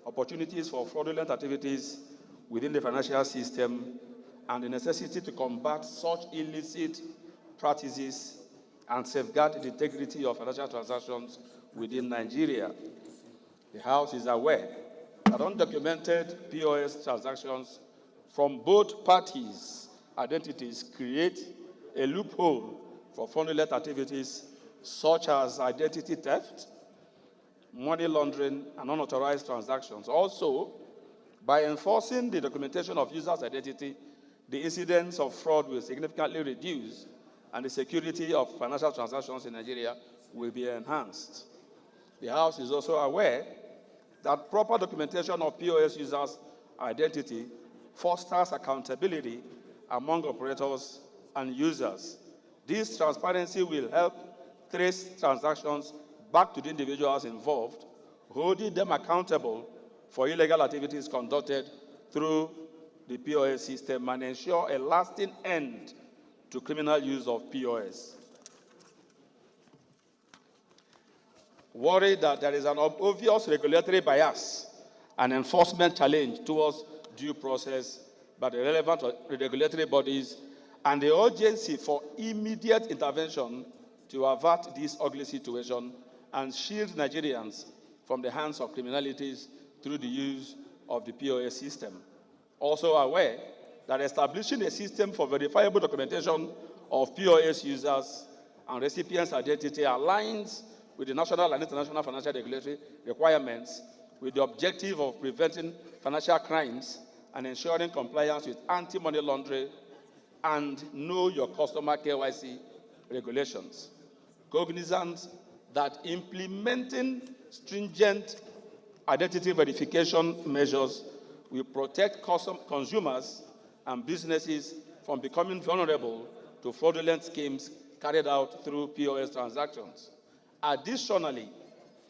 opportunities for fraudulent activities within the financial system, and the necessity to combat such illicit practices and safeguard the integrity of financial transactions within Nigeria. The House is aware that undocumented POS transactions from both parties' identities create a loophole for fraudulent activities such as identity theft, money laundering, and unauthorized transactions. Also, by enforcing the documentation of users' identity, the incidence of fraud will significantly reduce, and the security of financial transactions in Nigeria will be enhanced. The House is also aware that proper documentation of POS users' identity fosters accountability among operators and users. This transparency will help trace transactions back to the individuals involved, holding them accountable for illegal activities conducted through the POS system, and ensure a lasting end to criminal use of POS. Worried that there is an obvious regulatory bias and enforcement challenge towards due process by the relevant regulatory bodies, and the urgency for immediate intervention to avert this ugly situation and shield Nigerians from the hands of criminalities through the use of the POS system. Also aware that establishing a system for verifiable documentation of POS users and recipients' identity aligns with the national and international financial regulatory requirements with the objective of preventing financial crimes and ensuring compliance with anti-money laundering and Know Your Customer KYC regulations. Cognizant that implementing stringent identity verification measures will protect consumers and businesses from becoming vulnerable to fraudulent schemes carried out through POS transactions. Additionally,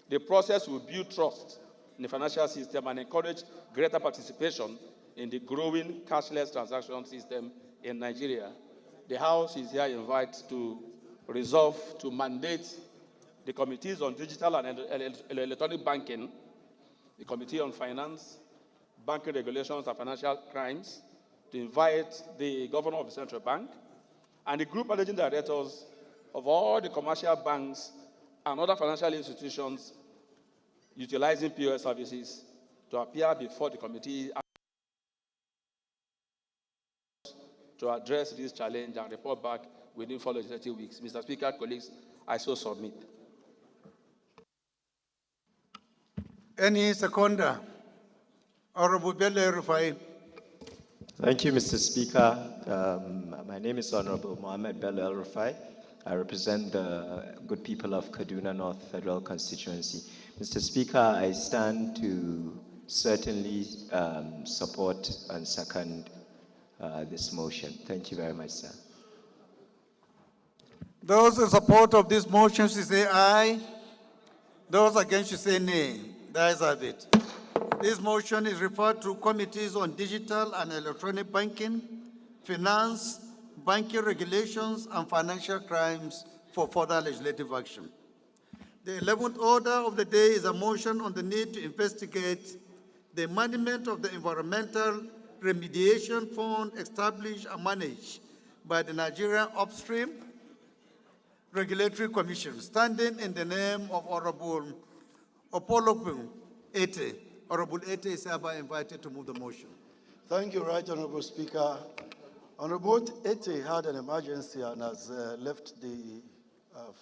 the process will build trust in the financial system and encourage greater participation in the growing cashless transaction system in Nigeria. The House is here invited to resolve to mandate the Committees on Digital and Electronic Banking, the Committee on Finance, Banking Regulations and Financial Crimes, to invite the Governor of the Central Bank and the Group Managing Directors of all the commercial banks and other financial institutions utilizing POS services to appear before the committee to address this challenge and report back within 4 legislative weeks. Mr. Speaker, colleagues, I so submit. Any seconder? Honorable Bello Rufai. Thank you, Mr. Speaker. My name is Honorable Mohammed Bello Rufai. I represent the good people of Kaduna North Federal Constituency. Mr. Speaker, I stand to certainly support and second this motion. Thank you very much, sir. Those in support of this motion should say aye. Those against should say nay. The ayes have it. This motion is referred to committees on digital and electronic banking, finance, banking regulations, and financial crimes for further legislative action. The 11th order of the day is a motion on the need to investigate the management of the Environmental Remediation Fund established and managed by the Nigerian Upstream Regulatory Commission, standing in the name of Honorable Opolokun Ete. Honorable Ete is hereby invited to move the motion. Thank you, Right Honorable Speaker. Honorable Ete had an emergency and has left the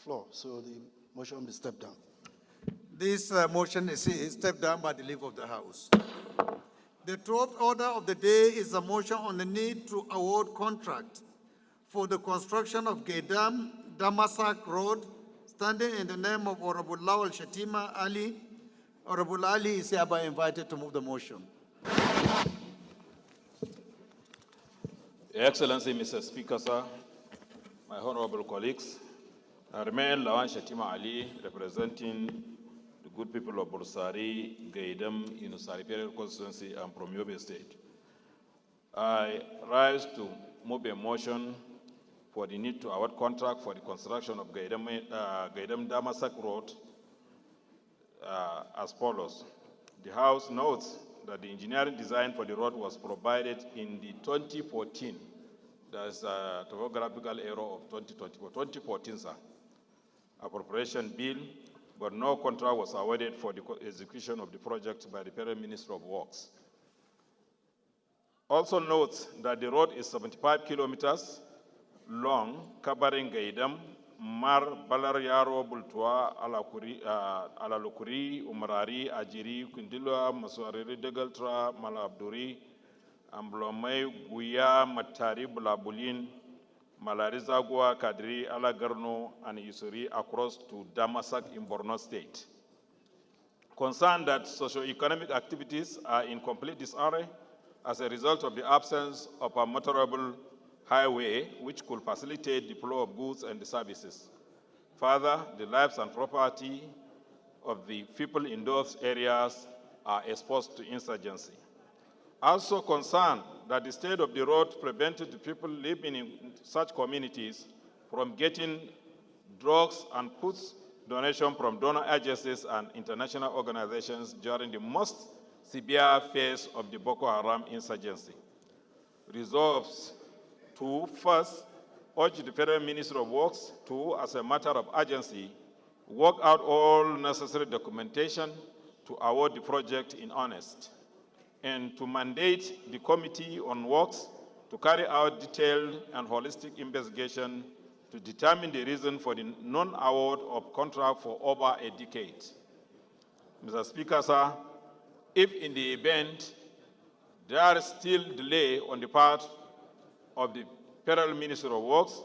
floor, so the motion will be stepped down. This motion is stepped down by the leave of the House. The 12th order of the day is a motion on the need to award contract for the construction of Gaydam Damasak Road, standing in the name of Honorable Lawal Shatima Ali. Honorable Ali is hereby invited to move the motion. Your Excellency, Mr. Speaker, sir, my honorable colleagues, I remain Lawan Shatima Ali, representing the good people of Bursari, Gaydam, Inusari Period Constituency, and from Yobe State. I rise to move a motion for the need to award contract for the construction of Gaydam Damasak Road as follows. The House notes that the engineering design for the road was provided in the 2014, there's a topographical error of 2014, sir, appropriation bill, but no contract was awarded for the execution of the project by the Federal Minister of Works. Also notes that the road is 75 kilometers long, covering Gaidam, Mar, Balaryaro, Bultua, Alalukuri, Umarari, Ajiri, Kundilwa, Masuariri, Degaltra, Malabduri, Amblomei, Guya, Matari, Bulabulin, Malarizagua, Kadri, Alagarno, and Yusuri across to Damasak in Borno State. Concerned that socio-economic activities are in complete disarray as a result of the absence of a motorable highway which could facilitate the flow of goods and services. Further, the lives and property of the people in those areas are exposed to insurgency. Also concerned that the state of the road prevented the people living in such communities from getting drugs and foods donation from donor agencies and international organizations during the most severe phase of the Boko Haram insurgency. Resolves to first urge the Federal Ministry of Works to, as a matter of urgency, work out all necessary documentation to award the project in earnest, and to mandate the Committee on Works to carry out detailed and holistic investigation to determine the reason for the non-award of contract for over a decade. Mr. Speaker, sir, if in the event there is still delay on the part of the Federal Ministry of Works,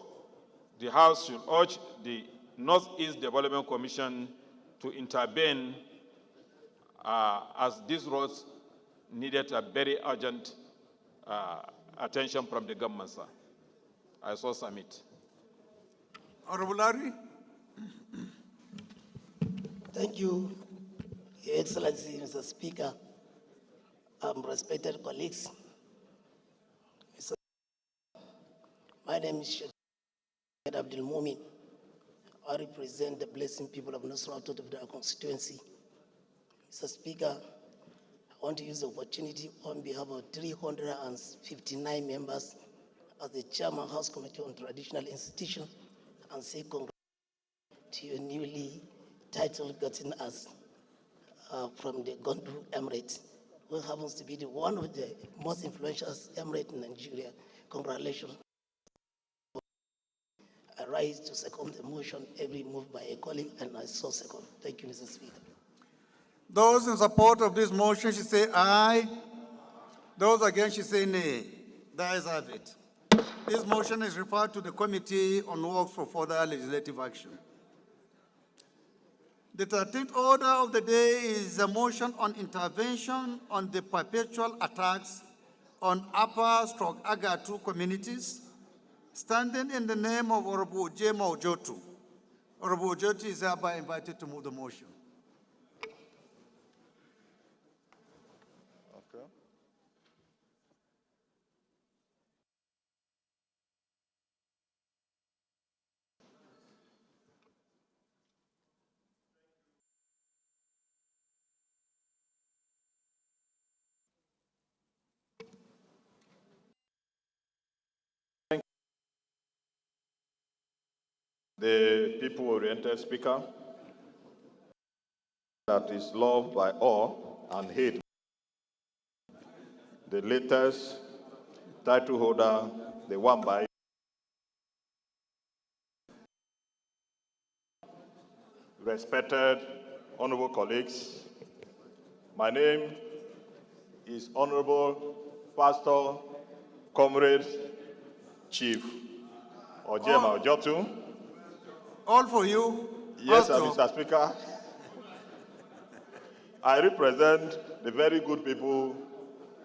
the House should urge the Northeast Development Commission to intervene as these roads needed a very urgent attention from the government, sir. I so submit. Honorable Larry. Thank you, Your Excellency, Mr. Speaker, respected colleagues. My name is Sheikh Abdul Mumin. I represent the blessing people of Nusrat of the constituency. Mr. Speaker, I want to use the opportunity on behalf of 359 members as the Chairman House Committee on Traditional Institutions and say congratulations to your newly titled gotten us from the Gondu Emirates, who happens to be one of the most influential emirates in Nigeria. Congratulations. I rise to second the motion, every move by a colleague, and I so second. Thank you, Mr. Speaker. Those in support of this motion should say aye. Those against should say nay. The ayes have it. This motion is referred to the Committee on Works for further legislative action. The 13th order of the day is a motion on intervention on the perpetual attacks on Upper/Agatu communities, standing in the name of Honorable J. Maujotu. Honorable Ojotu is hereby invited to move the motion. Okay. The people-oriented speaker that is loved by all and hated. The latest title holder, the one by respected honorable colleagues. My name is Honorable Pastor Comrade Chief Ojema Ojotu. All for you. Yes, sir, Pastor. Mr. Speaker. I represent the very good people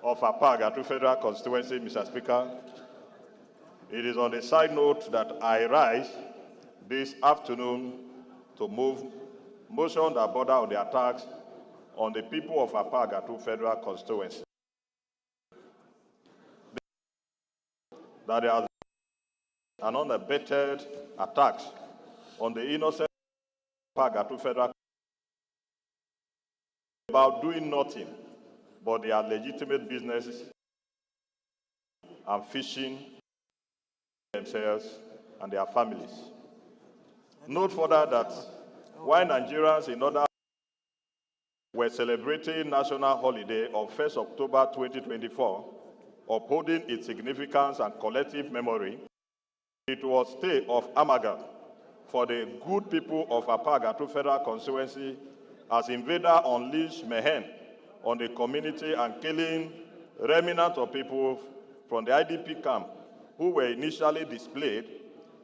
of Apagatu Federal Constituency, Mr. Speaker. It is on a side note that I rise this afternoon to move motion that border on the attacks on the people of Apagatu Federal Constituency. That there has been an unabated attacks on the innocent Apagatu Federal about doing nothing but their legitimate businesses and fishing themselves and their families. Note further that while Nigerians in other were celebrating national holiday of 1st October 2024, upholding its significance and collective memory, it was day of amalgam for the good people of Apagatu Federal Constituency as invader unleashed mayhem on the community and killing remnants of people from the IDP camp who were initially displaced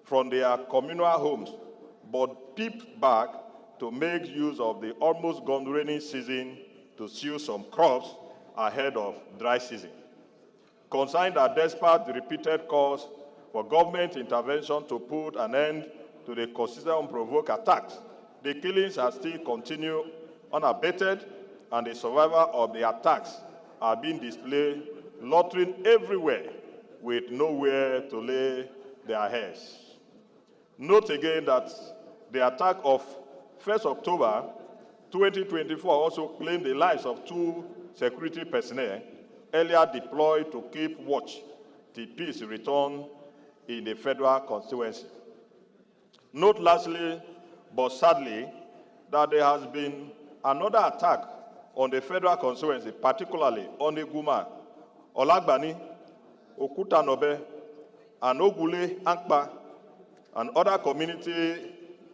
from their communal homes but peeped back to make use of the almost gone rainy season to sow some crops ahead of dry season. Concerned that despite the repeated calls for government intervention to put an end to the consistent unprovoked attacks, the killings are still continue unabated, and the survivor of the attacks are being displayed, loitering everywhere with nowhere to lay their heads. Note again that the attack of 1st October 2024 also claimed the lives of 2 security personnel earlier deployed to keep watch till peace return in the federal constituency. Note lastly, but sadly, that there has been another attack on the federal constituency, particularly on Iguma, Olagbani, Okutanobe, and Ogule Ankpa, and other communities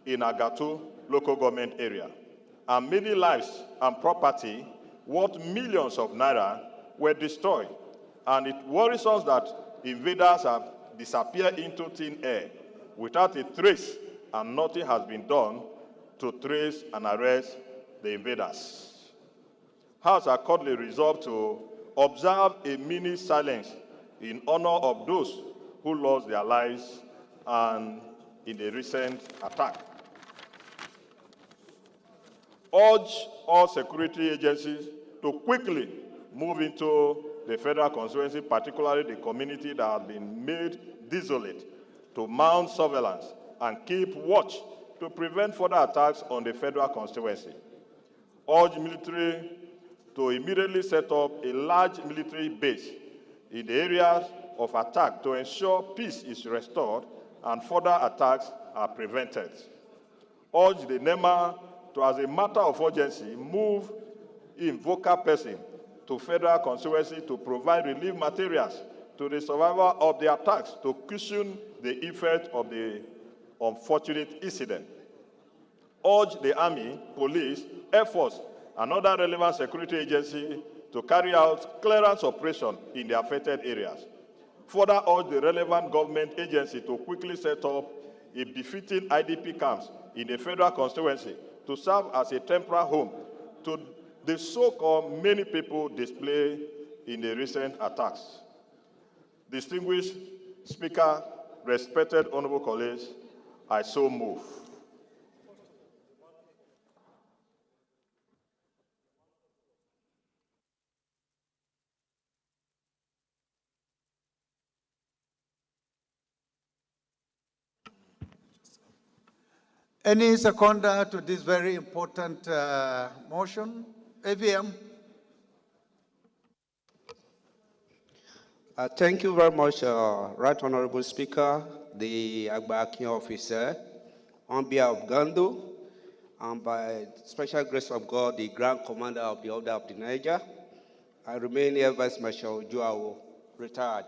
in Agatu local government area. And many lives and property worth millions of naira were destroyed. And it worries us that invaders have disappeared into thin air without a trace, and nothing has been done to trace and arrest the invaders. House accordingly resolved to observe a minute silence in honor of those who lost their lives and in the recent attack. Urge all security agencies to quickly move into the federal constituency, particularly the community that has been made desolate, to mount surveillance and keep watch to prevent further attacks on the federal constituency. Urge military to immediately set up a large military base in the areas of attack to ensure peace is restored and further attacks are prevented. Urge the NEMA to, as a matter of urgency, move in vocal person to federal constituency to provide relief materials to the survivor of the attacks to cushion the effect of the unfortunate incident. Urge the Army, Police, Air Force, and other relevant security agencies to carry out clearance operations in the affected areas. Further urge the relevant government agency to quickly set up a befitting IDP camps in the federal constituency to serve as a temporary home to the so-called many people displaced in the recent attacks. Distinguished Speaker, respected honorable colleagues, I so move. Any seconder to this very important motion? AVM. Thank you very much, Right Honorable Speaker, the Agba-Akin officer, on behalf of Gando, and by special grace of God, the Grand Commander of the Order of the Niger. I remain Air Vice Marshal Joao, retired,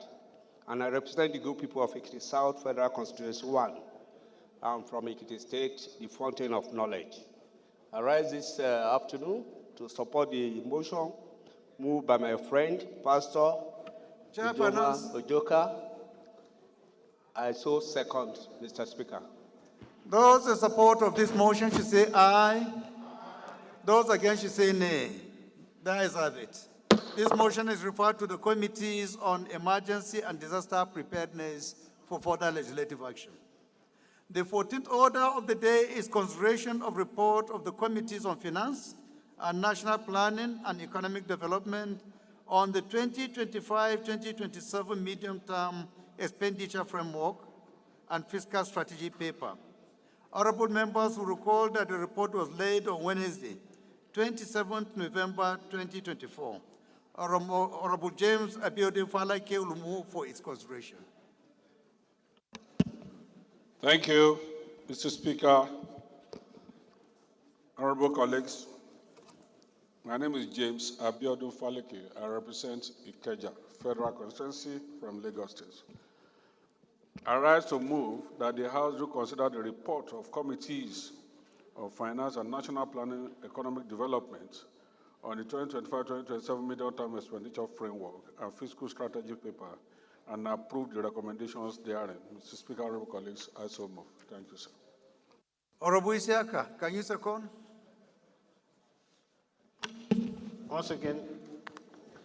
and I represent the good people of Ekiti South Federal Constituency 1. I'm from Ekiti State, the fountain of knowledge. I rise this afternoon to support the motion moved by my friend, Pastor Ojoka. I so second, Mr. Speaker. Those in support of this motion should say aye. Those against should say nay. The ayes have it. This motion is referred to the Committees on Emergency and Disaster Preparedness for further legislative action. The 14th order of the day is consideration of report of the Committees on Finance and National Planning and Economic Development on the 2025-2027 medium-term expenditure framework and fiscal strategy paper. Honorable members will recall that the report was laid on Wednesday, 27th November 2024. Honorable James Abiodun Falake will move for its consideration. Thank you, Mr. Speaker. Honorable colleagues, my name is James Abiodun Faleke. I represent Ikeja Federal Constituency from Lagos State. I rise to move that the House do consider the report of committees of Finance and National Planning Economic Development on the 2025-2027 medium-term expenditure framework and fiscal strategy paper and approve the recommendations therein. Mr. Speaker, honorable colleagues, I so move. Thank you, sir. Honorable Isiaka, can you second? Once again,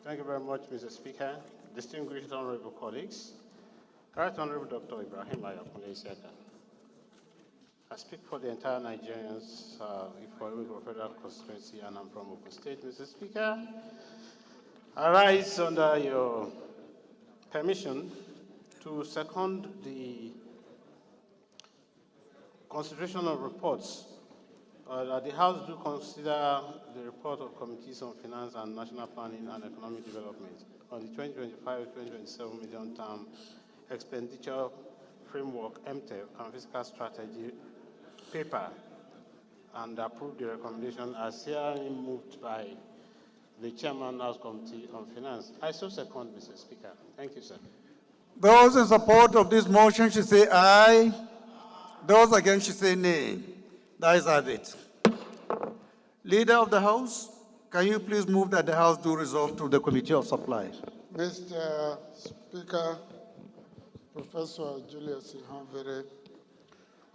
thank you very much, Mr. Speaker. Distinguished honorable colleagues, Right Honorable Dr. Ibrahim Ayakunle Isiaka. I speak for the entire Nigerians for the Federal Constituency, and I'm from Ogun State, Mr. Speaker. I rise under your permission to second the consideration of reports that the House do consider the report of Committees on Finance and National Planning and Economic Development on the 2025-2027 medium-term expenditure framework, MTEF, and fiscal strategy paper, and approve the recommendation as hereby moved by the Chairman House Committee on Finance. I so second, Mr. Speaker. Thank you, sir. Those in support of this motion should say aye. Those against should say nay. The ayes have it. Leader of the House, can you please move that the House do resolve to the Committee of Supply? Mr. Speaker, Professor Julius Ihanvere,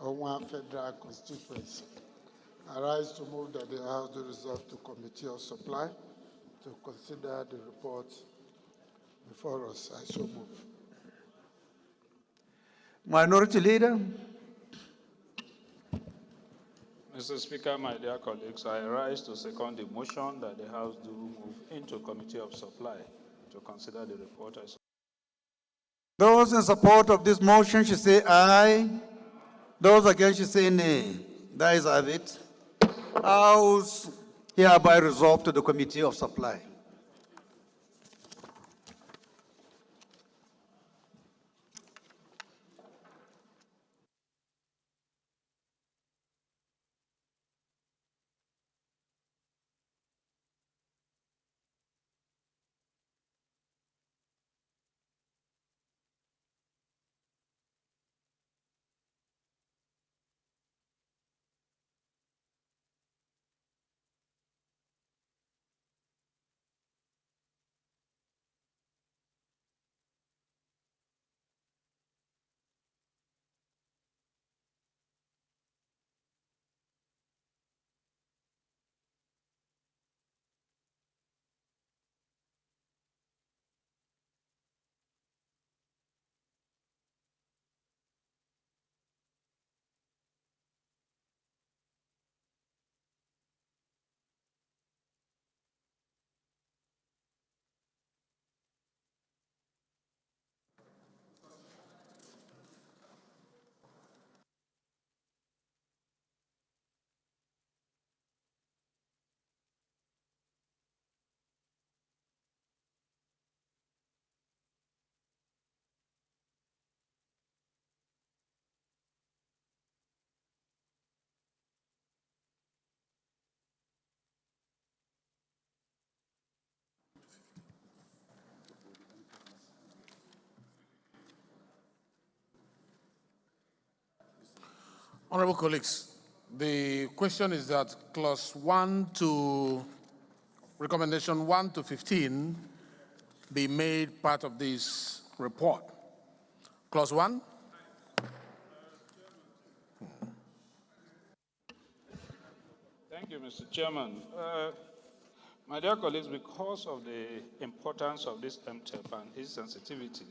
Owan Federal Constituency. I rise to move that the House do resolve to Committee of Supply to consider the report before us. I so move. Minority Leader. Mr. Speaker, my dear colleagues, I rise to second the motion that the House do move into Committee of Supply to consider the report. Those in support of this motion should say aye. Those against should say nay. The ayes have it. House hereby resolved to the Committee of Supply. Honorable colleagues, the question is that recommendation 1 to 15 be made part of this report. Clause 1. Thank you, Mr. Chairman. My dear colleagues, because of the importance of this MTEP and its sensitivity,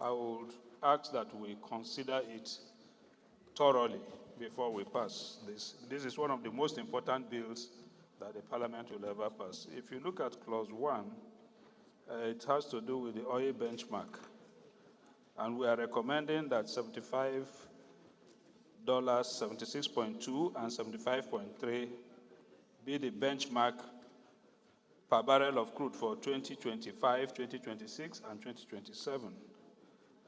I would ask that we consider it thoroughly before we pass this. This is one of the most important bills that the Parliament will ever pass. If you look at Clause 1, it has to do with the oil benchmark. And we are recommending that $76.2 and $75.3 be the benchmark per barrel of crude for 2025, 2026, and 2027.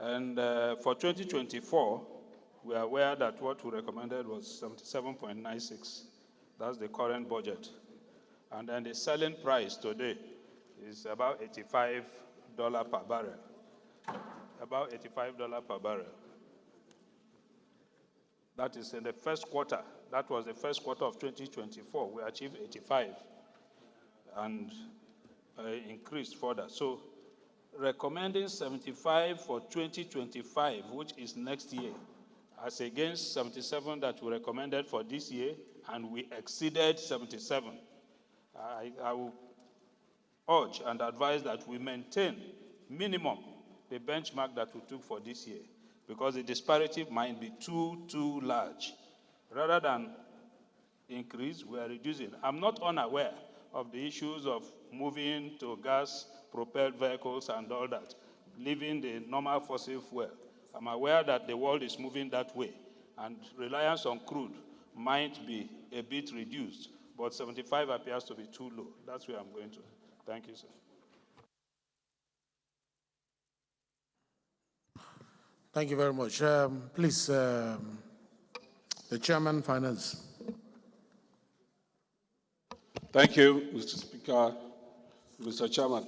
And for 2024, we are aware that what we recommended was 77.96. That's the current budget. And then the selling price today is about $85 per barrel. About $85 per barrel. That is in the first quarter. That was the first quarter of 2024. We achieved 85 and increased further. So recommending 75 for 2025, which is next year, as against 77 that we recommended for this year, and we exceeded 77. I will urge and advise that we maintain minimum the benchmark that we took for this year, because the disparity might be too large. Rather than increase, we are reducing. I'm not unaware of the issues of moving to gas-propelled vehicles and all that, leaving the normal fossil fuel. I'm aware that the world is moving that way, and reliance on crude might be a bit reduced, but 75 appears to be too low. That's where I'm going to. Thank you, sir. Thank you very much. Please, the Chairman, Finance. Thank you, Mr. Speaker, Mr. Chairman.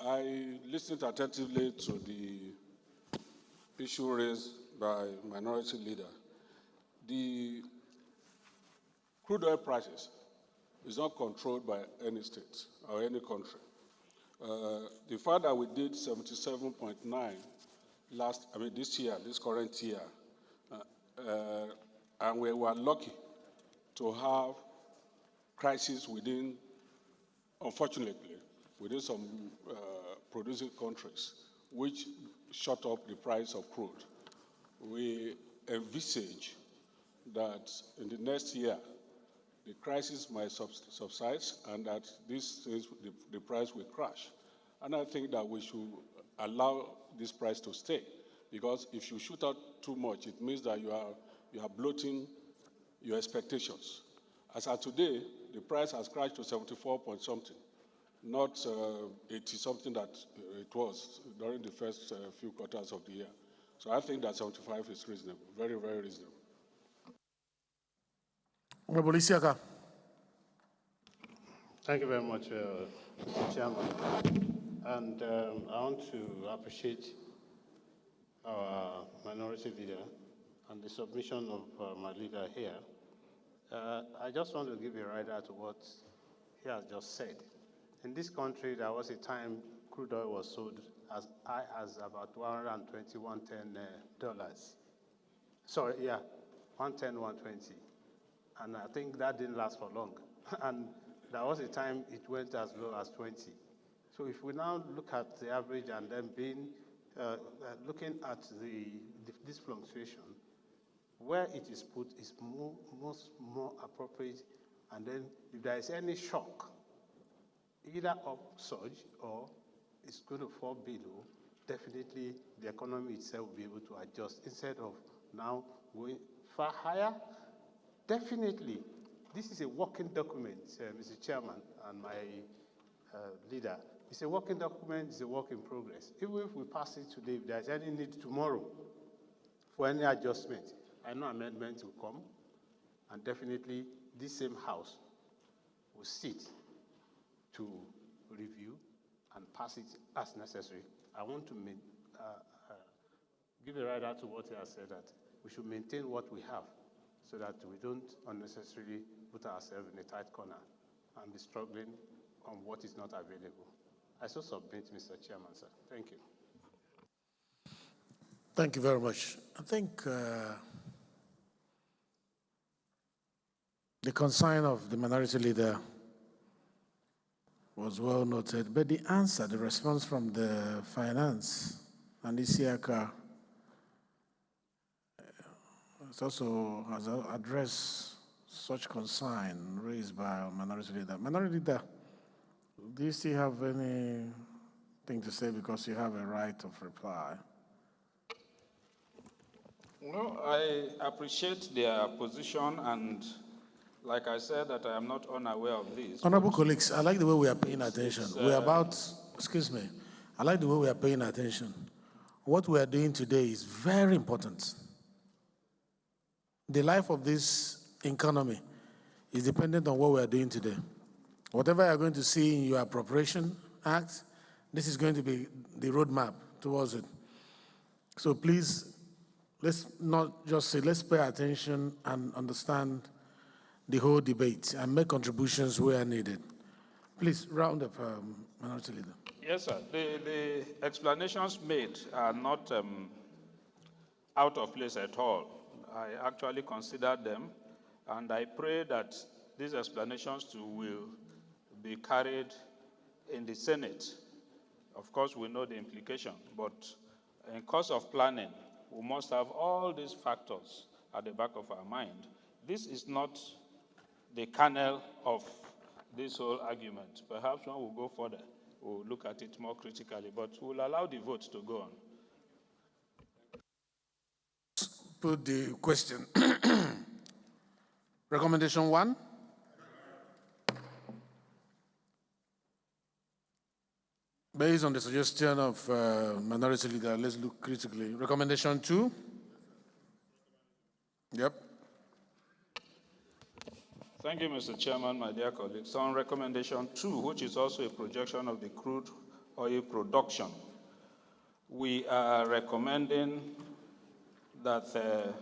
I listened attentively to the issue raised by Minority Leader. The crude oil prices is not controlled by any state or any country. The fact that we did 77.9 this year, this current year, and we were lucky to have crisis within, unfortunately, within some producing countries, which shot up the price of crude. We envisage that in the next year, the crisis might subside and that the price will crash. And I think that we should allow this price to stay, because if you shoot out too much, it means that you are bloating your expectations. As of today, the price has crashed to 74 point something, not 80 something that it was during the first few quarters of the year. So I think that 75 is reasonable, very, very reasonable. Honorable Isiaka. Thank you very much, Mr. Chairman. And I want to appreciate our minority leader and the submission of my leader here. I just want to give a rider to what he has just said. In this country, there was a time crude oil was sold as high as about $120, $110. Sorry, yeah, 110, 120. And I think that didn't last for long. And there was a time it went as low as 20. So if we now look at the average and then looking at this fluctuation, where it is put is more appropriate, and then if there is any shock, either upsurge or it's going to fall below, definitely the economy itself will be able to adjust instead of now going far higher. Definitely, this is a working document, Mr. Chairman and my leader. It's a working document, it's a work in progress. Even if we pass it today, if there's any need tomorrow for any adjustment, I know amendments will come, and definitely this same House will sit to review and pass it as necessary. I want to give a rider to what he has said, that we should maintain what we have so that we don't unnecessarily put ourselves in a tight corner and be struggling on what is not available. I so submit, Mr. Chairman, sir. Thank you. Thank you very much. I think the concern of the minority leader was well noted, but the answer, the response from the finance and Isiaka also has addressed such concern raised by our minority leader. Minority leader, do you still have anything to say, because you have a right of reply? No, I appreciate their position, and Like I said, that I am not unaware of this. Honorable colleagues, I like the way we are paying It's- attention. it's, We're about, excuse me, I like the way we are paying attention. What we are doing today is very important. The life of this economy is dependent on what we are doing today. Whatever you are going to see in your appropriation act, this is going to be the roadmap towards it. So please, let's not just say, let's pay attention and understand the whole debate and make contributions where needed. Please, round up, Minority Leader. Yes, sir. The explanations made are not out of place at all. I actually considered them, and I pray that these explanations too will be carried in the Senate. Of course, we know the implication, but in course of planning, we must have all these factors at the back of our mind. This is not the kernel of this whole argument. Perhaps when we go further, we'll look at it more critically, but we'll allow the vote to go on. Put the question. Recommendation 1. Based on the suggestion of Minority Leader, let's look critically. Recommendation 2. Yep. Thank you, Mr. Chairman, my dear colleagues. On recommendation 2, which is also a projection of the crude oil production, we are recommending that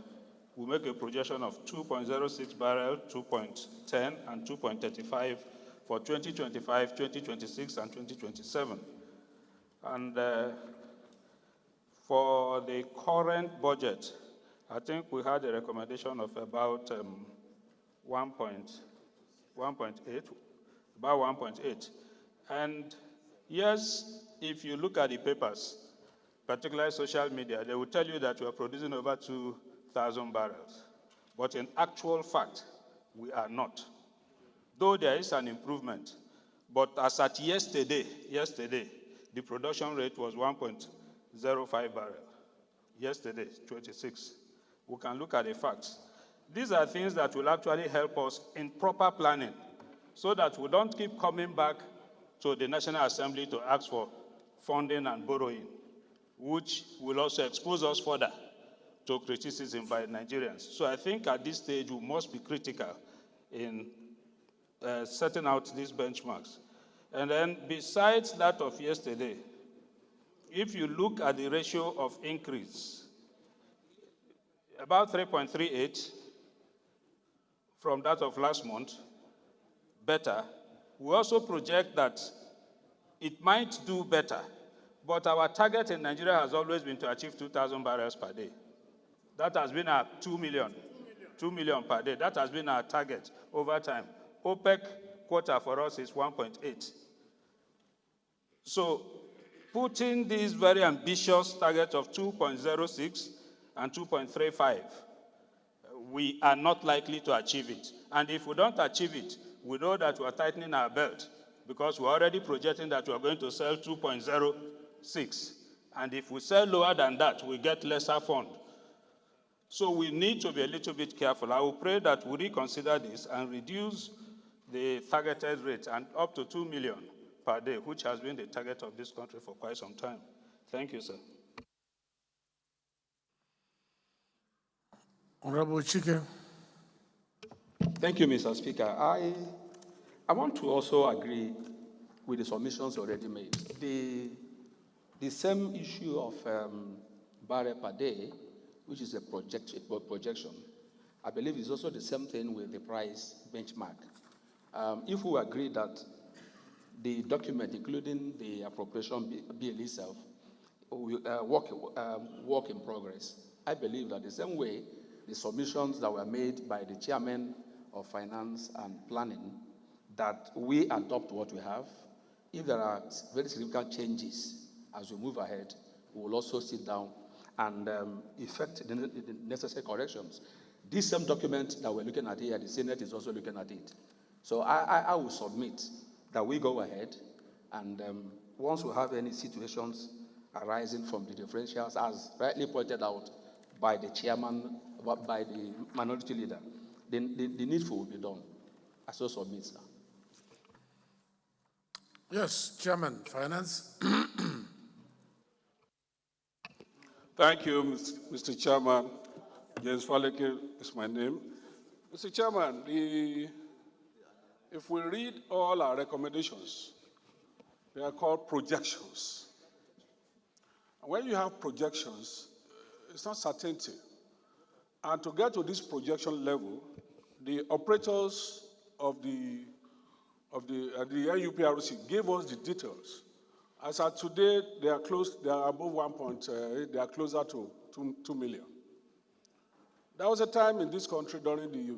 we make a projection of 2.06 barrel, 2.10, and 2.35 for 2025, 2026, and 2027. And for the current budget, I think we had a recommendation of about 1.8, about 1.8. And yes, if you look at the papers, particularly social media, they will tell you that we are producing over 2,000 barrels. But in actual fact, we are not. Though there is an improvement, but as at yesterday, the production rate was 1.05 barrel. Yesterday, 26. We can look at the facts. These are things that will actually help us in proper planning so that we don't keep coming back to the National Assembly to ask for funding and borrowing, which will also expose us further to criticism by Nigerians. So I think at this stage we must be critical in setting out these benchmarks. And then besides that of yesterday, if you look at the ratio of increase, about 3.38 from that of last month, better. We also project that it might do better, but our target in Nigeria has always been to achieve 2,000 barrels per day. That has been our 2 million per day. That has been our target over time. OPEC quota for us is 1.8. So putting this very ambitious target of 2.06 and 2.35, we are not likely to achieve it. And if we don't achieve it, we know that we are tightening our belt because we're already projecting that we are going to sell 2.06. And if we sell lower than that, we get lesser fund. So we need to be a little bit careful. I will pray that we reconsider this and reduce the targeted rate and up to 2 million per day, which has been the target of this country for quite some time. Thank you, sir. Honorable Chike. Thank you, Mr. Speaker. I want to also agree with the submissions already made. The same issue of barrel per day, which is a projection, I believe is also the same thing with the price benchmark. If we agree that the document, including the appropriation bill itself, will work in progress, I believe that the same way the submissions that were made by the chairman of Finance and Planning, that we adopt what we have. If there are very significant changes as we move ahead, we will also sit down and effect the necessary corrections. This same document that we're looking at here, the Senate is also looking at it. So I will submit that we go ahead, and once we have any situations arising from the differentials, as rightly pointed out by the chairman, by the minority leader, the needful will be done. I so submit, sir. Yes, Chairman, Finance. Thank you, Mr. Chairman. James Faleke is my name. Mr. Chairman, if we read all our recommendations, they are called projections. And when you have projections, it's not certainty. And to get to this projection level, the operators of the NUPRC gave us the details. As of today, they are above 1.8, they are closer to 2 million. There was a time in this country during the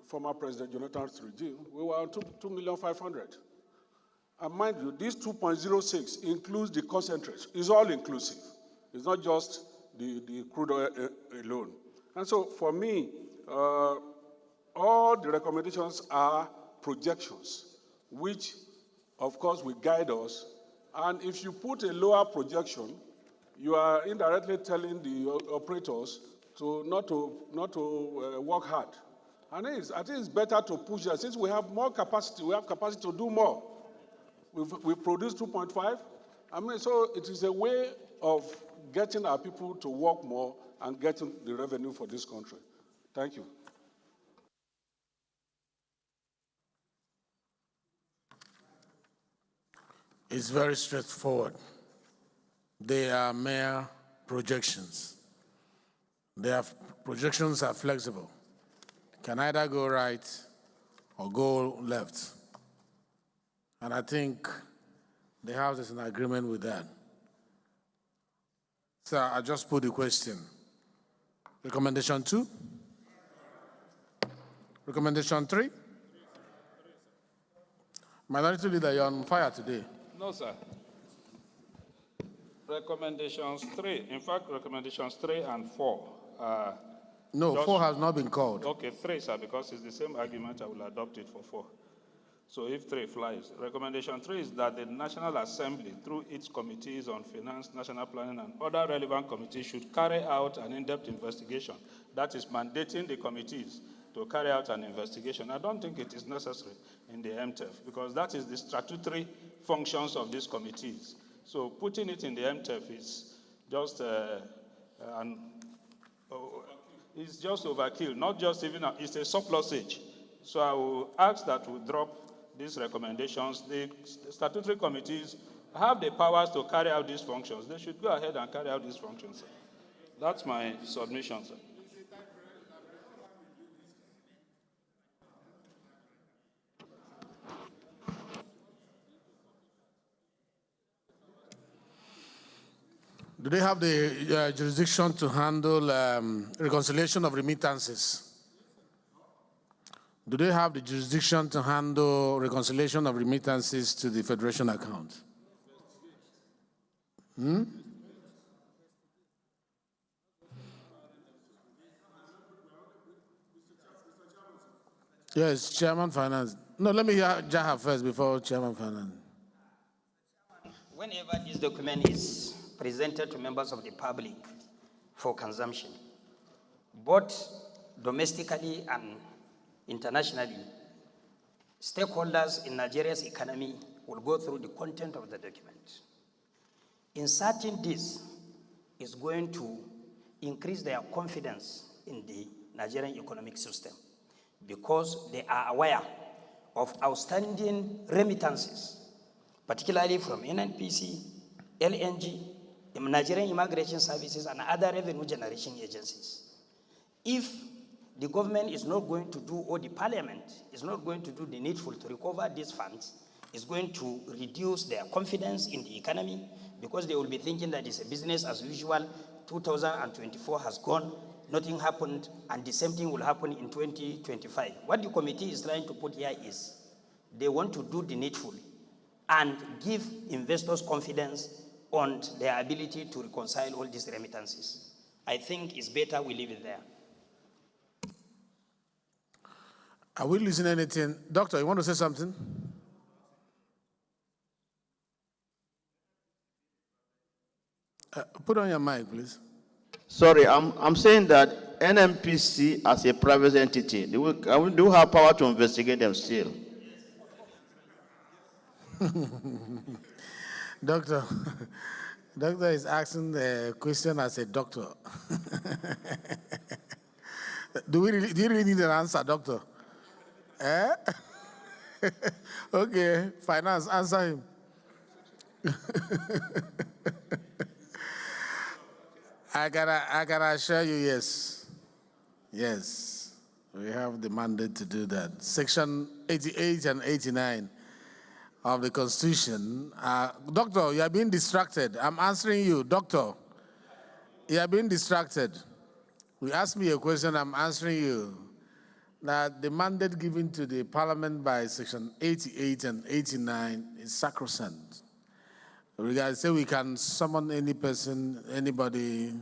former President Jonathan's regime, we were on 2,500,000. And mind you, this 2.06 includes the concentrate. It's all inclusive. It's not just the crude oil alone. And so for me, all the recommendations are projections, which of course will guide us. And if you put a lower projection, you are indirectly telling the operators not to work hard. And I think it's better to push that. Since we have more capacity, we have capacity to do more. We produce 2.5. I mean, so it is a way of getting our people to work more and getting the revenue for this country. Thank you. It's very straightforward. They are mere projections. Projections are flexible. Can either go right or go left. And I think the House is in agreement with that. Sir, I just put the question. Recommendation 2? Recommendation 3? Minority Leader, you're on fire today. No, sir. Recommendations 3. In fact, recommendations 3 and 4. No, 4 has not been called. Okay, 3, sir, because it's the same argument. I will adopt it for 4. So if 3 flies. Recommendation 3 is that the National Assembly, through its committees on finance, national planning, and other relevant committees, should carry out an in-depth investigation. That is mandating the committees to carry out an investigation. I don't think it is necessary in the MTEF, because that is the statutory functions of these committees. So putting it in the MTEF is just it's just overkill, not just even, it's a surplusage. So I will ask that we drop these recommendations. The statutory committees have the powers to carry out these functions. They should go ahead and carry out these functions, sir. That's my submission, sir. Do they have the jurisdiction to handle reconciliation of remittances? Do they have the jurisdiction to handle reconciliation of remittances to the Federation account? Yes, Chairman Finance. No, let me hear Jaha first before Chairman Finance. Whenever this document is presented to members of the public for consumption, both domestically and internationally, stakeholders in Nigeria's economy will go through the content of the document. Inserting this is going to increase their confidence in the Nigerian economic system, because they are aware of outstanding remittances, particularly from NNPC, LNG, Nigerian Immigration Services, and other revenue generation agencies. If the government is not going to do, or the parliament is not going to do the needful to recover these funds, it's going to reduce their confidence in the economy, because they will be thinking that it's a business as usual. 2024 has gone, nothing happened, and the same thing will happen in 2025. What the committee is trying to put here is they want to do the needful and give investors confidence on their ability to reconcile all these remittances. I think it's better we leave it there. Are we losing anything? Doctor, you want to say something? Put on your mic, please. Sorry, I'm saying that NMPC as a private entity, do you have power to investigate them still? Doctor, doctor is asking the question as a doctor. Do you really need an answer, doctor? Eh? Okay, finance, answer him. I can assure you, yes. Yes, we have the mandate to do that. Section 88 and 89 of the Constitution. Doctor, you are being distracted. I'm answering you. Doctor, you are being distracted. You asked me a question, I'm answering you. That the mandate given to the Parliament by Section 88 and 89 is sacrosanct. Regarding, say we can summon any person, anybody,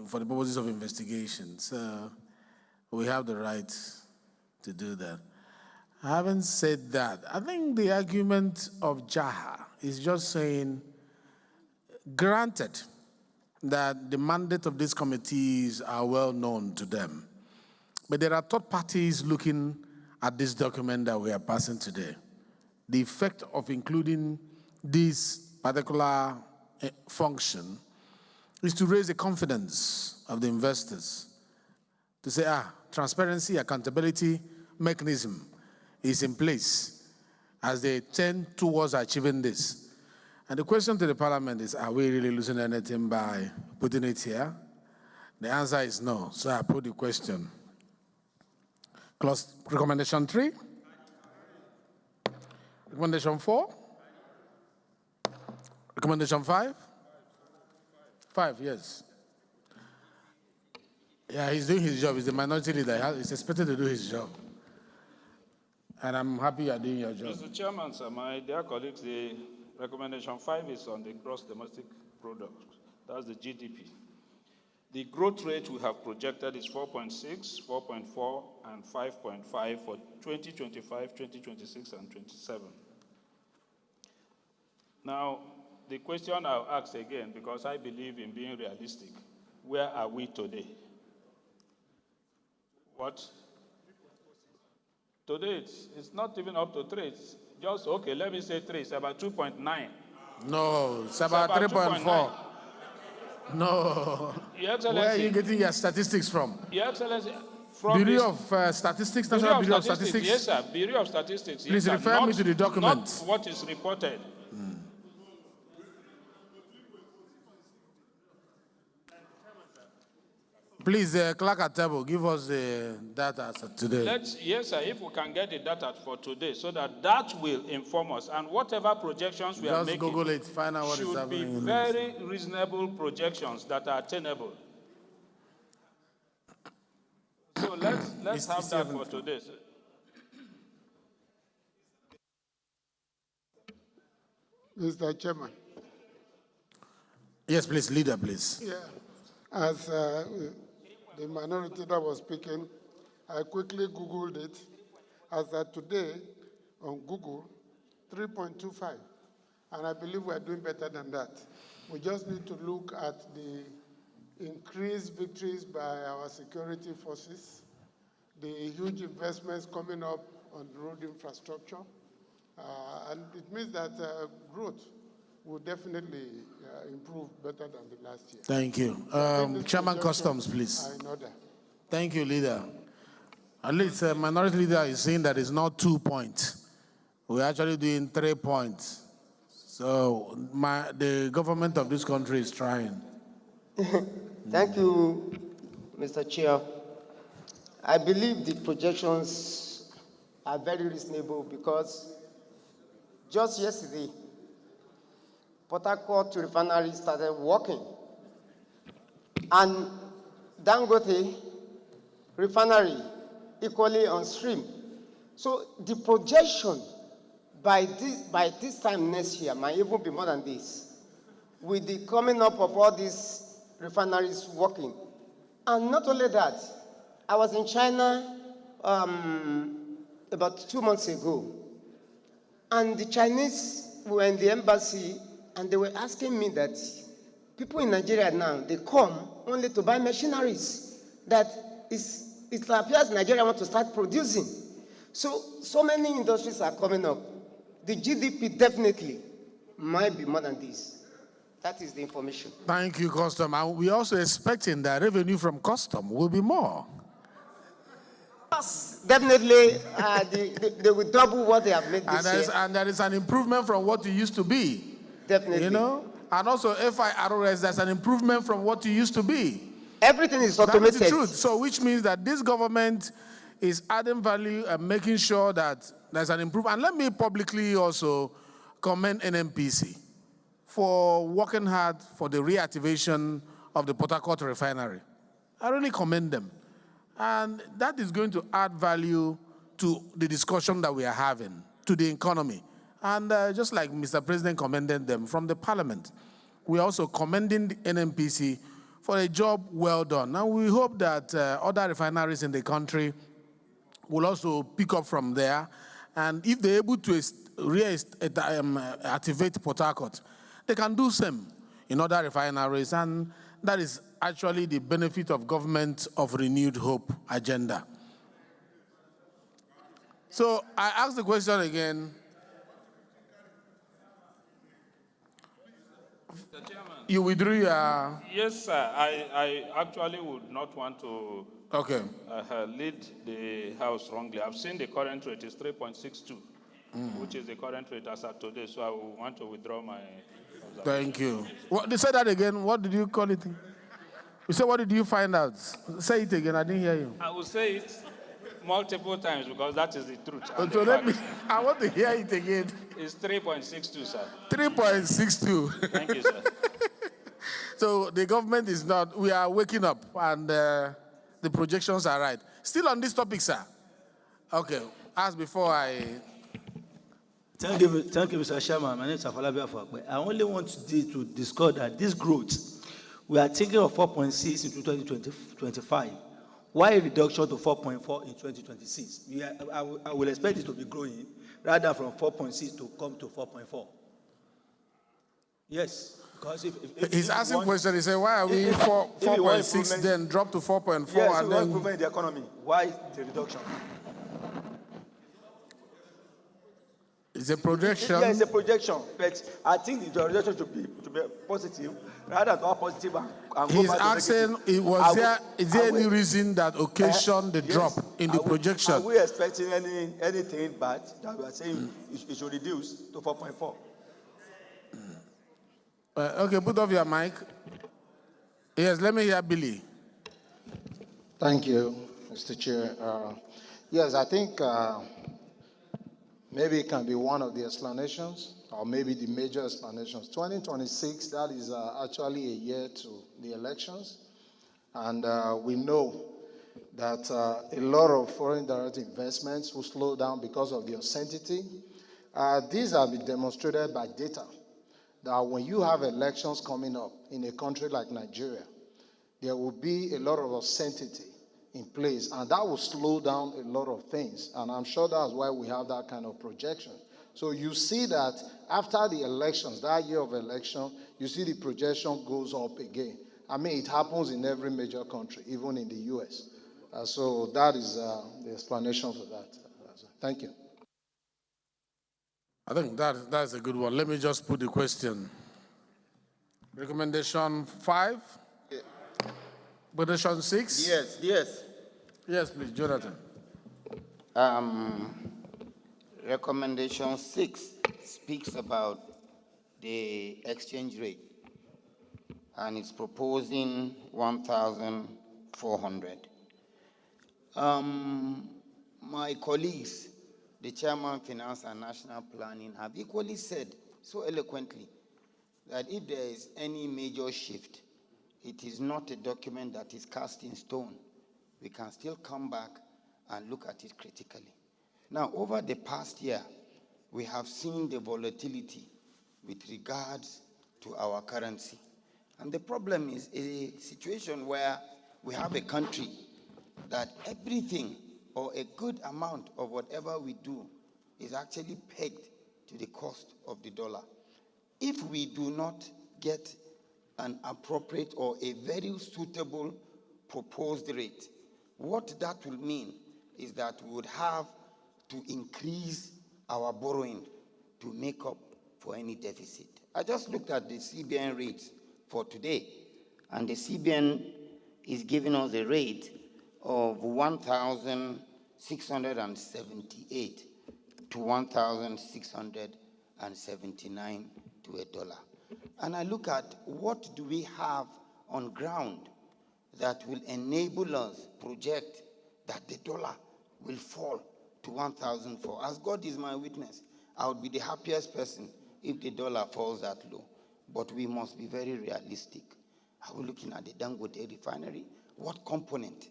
for the purposes of investigation. So we have the right to do that. Having said that, I think the argument of Jaha is just saying, granted that the mandate of these committees are well known to them, but there are third parties looking at this document that we are passing today. The effect of including this particular function is to raise the confidence of the investors, to say, transparency, accountability mechanism is in place as they tend towards achieving this. And the question to the Parliament is, are we really losing anything by putting it here? The answer is no. So I put the question. Clause recommendation 3? Recommendation 4? Recommendation 5? 5, yes. Yeah, he's doing his job. He's the minority leader. He's expected to do his job. And I'm happy you are doing your job. Mr. Chairman, sir, my dear colleagues, the recommendation 5 is on the gross domestic product. That's the GDP. The growth rate we have projected is 4.6, 4.4, and 5.5 for 2025, 2026, and 27. Now, the question I'll ask again, because I believe in being realistic, where are we today? What? Today, it's not even up to 3. It's just, okay, let me say 3. It's about 2.9. No, it's about 3.4. No. Your Excellency, where are you getting your statistics from? Your Excellency, from Bureau of Statistics, National Bureau of Statistics? Yes, sir. Bureau of Statistics. Please yes, refer me to the document. Not what is reported. Please, clerk at table, give us the data as of today. Yes, sir, if we can get the data for today, so that will inform us. And whatever projections we are making Google it, find out what is should be happening. very reasonable projections that are attainable. So let's have that for today. Mr. Chairman. Yes, please, leader, please. Yeah, as the minority that was speaking, I quickly Googled it. As that today on Google, 3.25. And I believe we're doing better than that. We just need to look at the increased victories by our security forces, the huge investments coming up on road infrastructure, and it means that growth will definitely improve better than the last year. Thank you. Chairman Customs, please. In order. Thank you, leader. At least minority leader is saying that it's not 2 points. We're actually doing 3 points. So the government of this country is trying. Thank you, Mr. Chair. I believe the projections are very reasonable because just yesterday, Port Harcourt refinery started working, and Dangote refinery equally on stream. So the projection by this time next year might even be more than this, with the coming up of all these refineries working. And not only that, I was in China about 2 months ago, and the Chinese were in the embassy, and they were asking me that people in Nigeria now, they come only to buy machineries. that it appears Nigeria wants to start producing. So many industries are coming up. The GDP definitely might be more than this. That is the information. Thank you, Custom. And we're also expecting that revenue from custom will be more. Yes, definitely, they will double what they have made this year. And that is an improvement from what it used to be. Definitely. You know? And also FIRS, that's an improvement from what it used to be. Everything is automated. That is the truth. So which means that this government is adding value and making sure that there's an improvement. And let me publicly also commend NNPC for working hard for the reactivation of the Port Harcourt refinery. I really commend them. And that is going to add value to the discussion that we are having, to the economy. And just like Mr. President commended them from the parliament, we are also commending the NNPC for a job well done. And we hope that other refineries in the country will also pick up from there. And if they're able to activate Port Harcourt, they can do same in other refineries. And that is actually the benefit of government of renewed hope agenda. So I ask the question again. You withdrew your... Yes, sir. I actually would not want to lead the House wrongly. I've seen the current rate is 3.62, which is the current rate as of today, so I will want to withdraw my... Thank you. They said that again. What did you call it? You said, what did you find out? Say it again. I didn't hear you. I will say it multiple times because that is the truth. So I want to hear it again. It's 3.62, sir. 3.62. Thank you, sir. So the government is not, we are waking up and the projections are right. Still on this topic, sir. Okay, as before I... Thank you, Mr. Chairman. My name is Afolabi Afakwe. I only want to discuss that this growth, we are thinking of 4.6 in 2025. Why a reduction to 4.4 in 2026? I will expect it to be growing rather from 4.6 to come to 4.4. Yes, because if he's asking question, he said, why are we 4.6 then drop to 4.4 yes, and then... improvement in the economy. Why the reduction? It's a projection. Yeah, it's a projection, but I think the reduction should be positive rather than positive and he's asking, is there any reason that occasioned the drop in the projection? Are we expecting anything bad that we are saying it should reduce to 4.4? Okay, put off your mic. Yes, let me hear Billy. Thank you, Mr. Chair. Yes, I think maybe it can be one of the explanations, or maybe the major explanations. 2026, that is actually a year to the elections. And we know that a lot of foreign direct investments will slow down because of the uncertainty. These have been demonstrated by data that when you have elections coming up in a country like Nigeria, there will be a lot of uncertainty in place, and that will slow down a lot of things. And I'm sure that's why we have that kind of projection. So you see that after the elections, that year of election, you see the projection goes up again. I mean, it happens in every major country, even in the US. So that is the explanation for that. Thank you. I think that's a good one. Let me just put the question. Recommendation 5? Yeah. Recommendation 6? Yes. Yes, please, Jonathan. Recommendation 6 speaks about the exchange rate, and it's proposing 1,400. My colleagues, the Chairman, Finance and National Planning, have equally said so eloquently that if there is any major shift, it is not a document that is cast in stone. We can still come back and look at it critically. Now, over the past year, we have seen the volatility with regards to our currency. And the problem is a situation where we have a country that everything or a good amount of whatever we do is actually pegged to the cost of the dollar. If we do not get an appropriate or a very suitable proposed rate, what that will mean is that we would have to increase our borrowing to make up for any deficit. I just looked at the CBN rates for today, and the CBN is giving us a rate of 1,678 to 1,679 to $1. And I look at what do we have on ground that will enable us project that the dollar will fall to 1,004. As God is my witness, I would be the happiest person if the dollar falls that low. But we must be very realistic. Are we looking at the Dangote refinery? What component?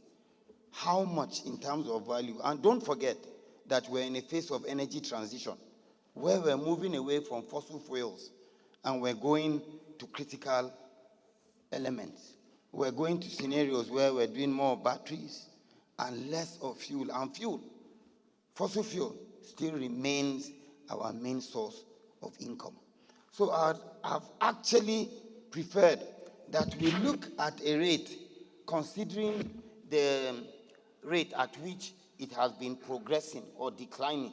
How much in terms of value? And don't forget that we're in a phase of energy transition where we're moving away from fossil fuels and we're going to critical elements. We're going to scenarios where we're doing more batteries and less of fuel. And fuel, fossil fuel, still remains our main source of income. So I've actually preferred that we look at a rate considering the rate at which it has been progressing or declining.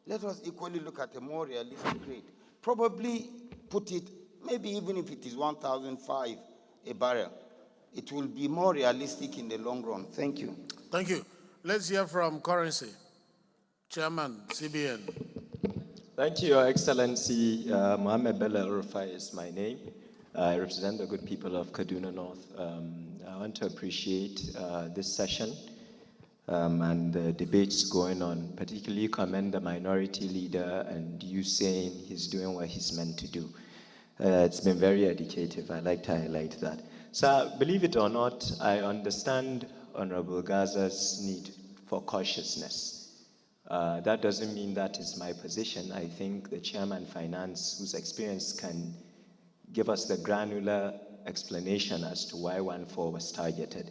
Let us equally look at a more realistic rate. Probably put it, maybe even if it is 1,005 a barrel, it will be more realistic in the long run. Thank you. Thank you. Let's hear from Currency. Chairman, CBN. Thank you, Your Excellency. Mohammed Bello El-Rufai is my name. I represent the good people of Kaduna North. I want to appreciate this session and the debates going on, particularly commend the minority leader and you saying he's doing what he's meant to do. It's been very educative. I like to highlight that. So, believe it or not, I understand Honorable Gaza's need for cautiousness. That doesn't mean that is my position. I think the Chairman Finance, whose experience can give us the granular explanation as to why 1.4 was targeted.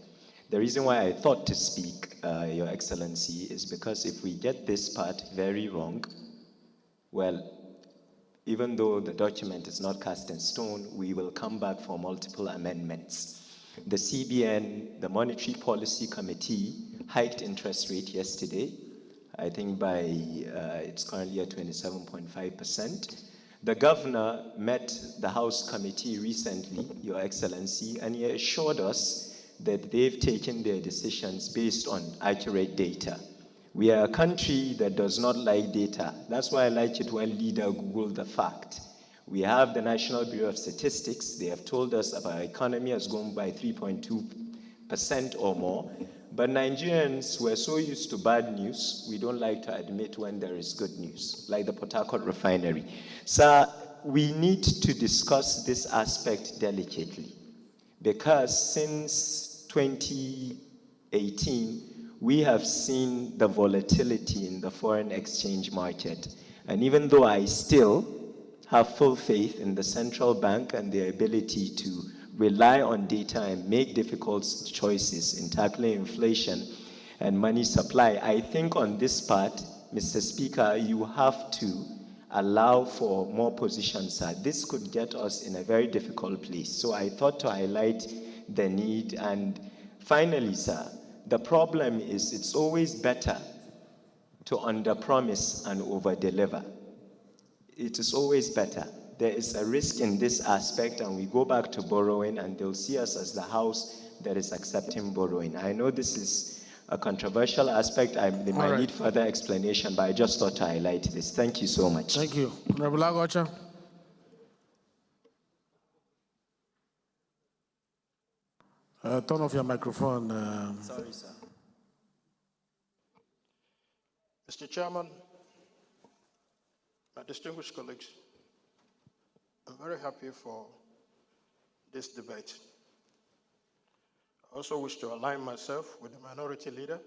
The reason why I thought to speak, Your Excellency, is because if we get this part very wrong, well, even though the document is not cast in stone, we will come back for multiple amendments. The CBN, the Monetary Policy Committee, hiked interest rate yesterday. I think it's currently at 27.5%. The governor met the House committee recently, Your Excellency, and he assured us that they've taken their decisions based on accurate data. We are a country that does not like data. That's why I like it when leader Googled the fact. We have the National Bureau of Statistics. They have told us our economy has grown by 3.2% or more. But Nigerians were so used to bad news, we don't like to admit when there is good news, like the Port Harcourt refinery. So we need to discuss this aspect delicately, because since 2018, we have seen the volatility in the foreign exchange market. And even though I still have full faith in the central bank and their ability to rely on data and make difficult choices in tackling inflation and money supply, I think on this part, Mr. Speaker, you have to allow for more positions, sir. This could get us in a very difficult place. So I thought to highlight the need. And finally, sir, the problem is it's always better to under-promise and over-deliver. It is always better. There is a risk in this aspect, and we go back to borrowing, and they'll see us as the house that is accepting borrowing. I know this is a controversial aspect. They might need further explanation, but I just thought to highlight this. Thank you so much. Thank you. Honorable Agocha. Turn off your microphone. Sorry, sir. Mr. Chairman, my distinguished colleagues, I'm very happy for this debate. I also wish to align myself with the minority leader,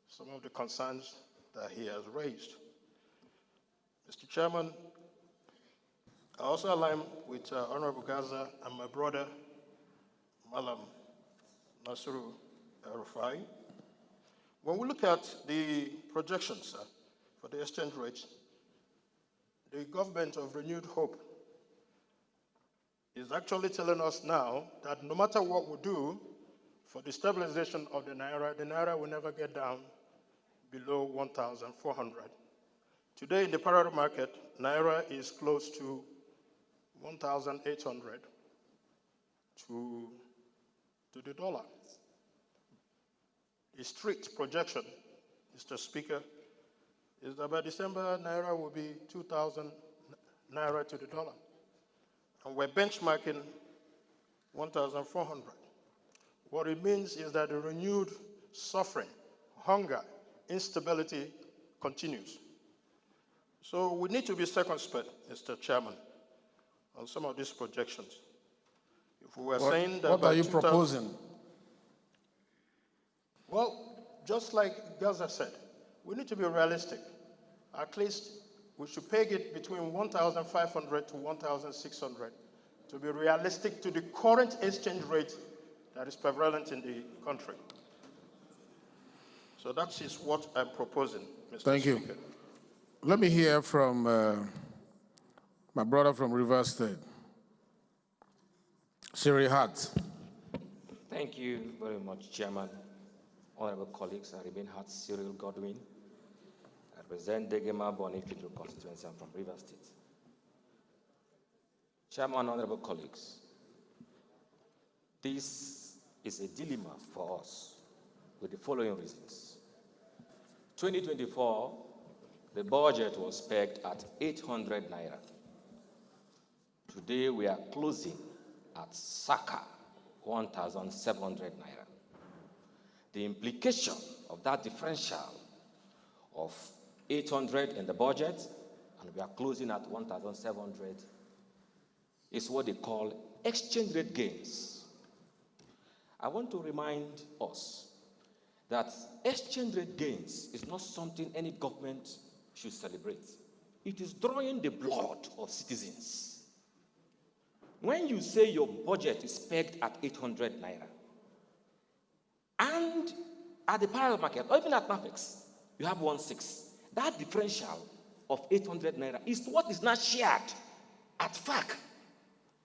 some of the concerns that he has raised. Mr. Chairman, I also align with Honorable Gaza and my brother, Malam Nasru El-Rufai. When we look at the projections for the exchange rate, the government of Renewed Hope is actually telling us now that no matter what we do, For the stabilization of the Naira will never get down below 1,400. Today in the parallel market, Naira is close to 1,800 to the dollar. A strict projection, Mr. Speaker, is that by December, Naira will be 2,000 Naira to the dollar. And we're benchmarking 1,400. What it means is that the renewed suffering, hunger, instability continues. So we need to be circumspect, Mr. Chairman, on some of these projections. If we were saying that what by are you 2000 proposing? Well, just like Gaza said, we need to be realistic. At least we should peg it between 1,500 to 1,600 to be realistic to the current exchange rate that is prevalent in the country. So that is what I'm proposing, Mr. Thank Speaker. you. Let me hear from my brother from Rivers State, Sherry Hart. Thank you very much, Chairman. Honorable colleagues, I remain Hart Cyril Godwin. I represent Degema Boni Federal Constituency. I'm from Rivers State. Chairman, honorable colleagues, this is a dilemma for us with the following reasons. 2024, the budget was pegged at 800 naira. Today, we are closing at Saka 1,700 naira. The implication of that differential of 800 in the budget, and we are closing at 1,700, is what they call exchange rate gains. I want to remind us that exchange rate gains is not something any government should celebrate. It is drawing the blood of citizens. When you say your budget is pegged at 800 naira, and at the parallel market, or even at NAFEX, you have 1.6. That differential of 800 naira is what is now shared at FAC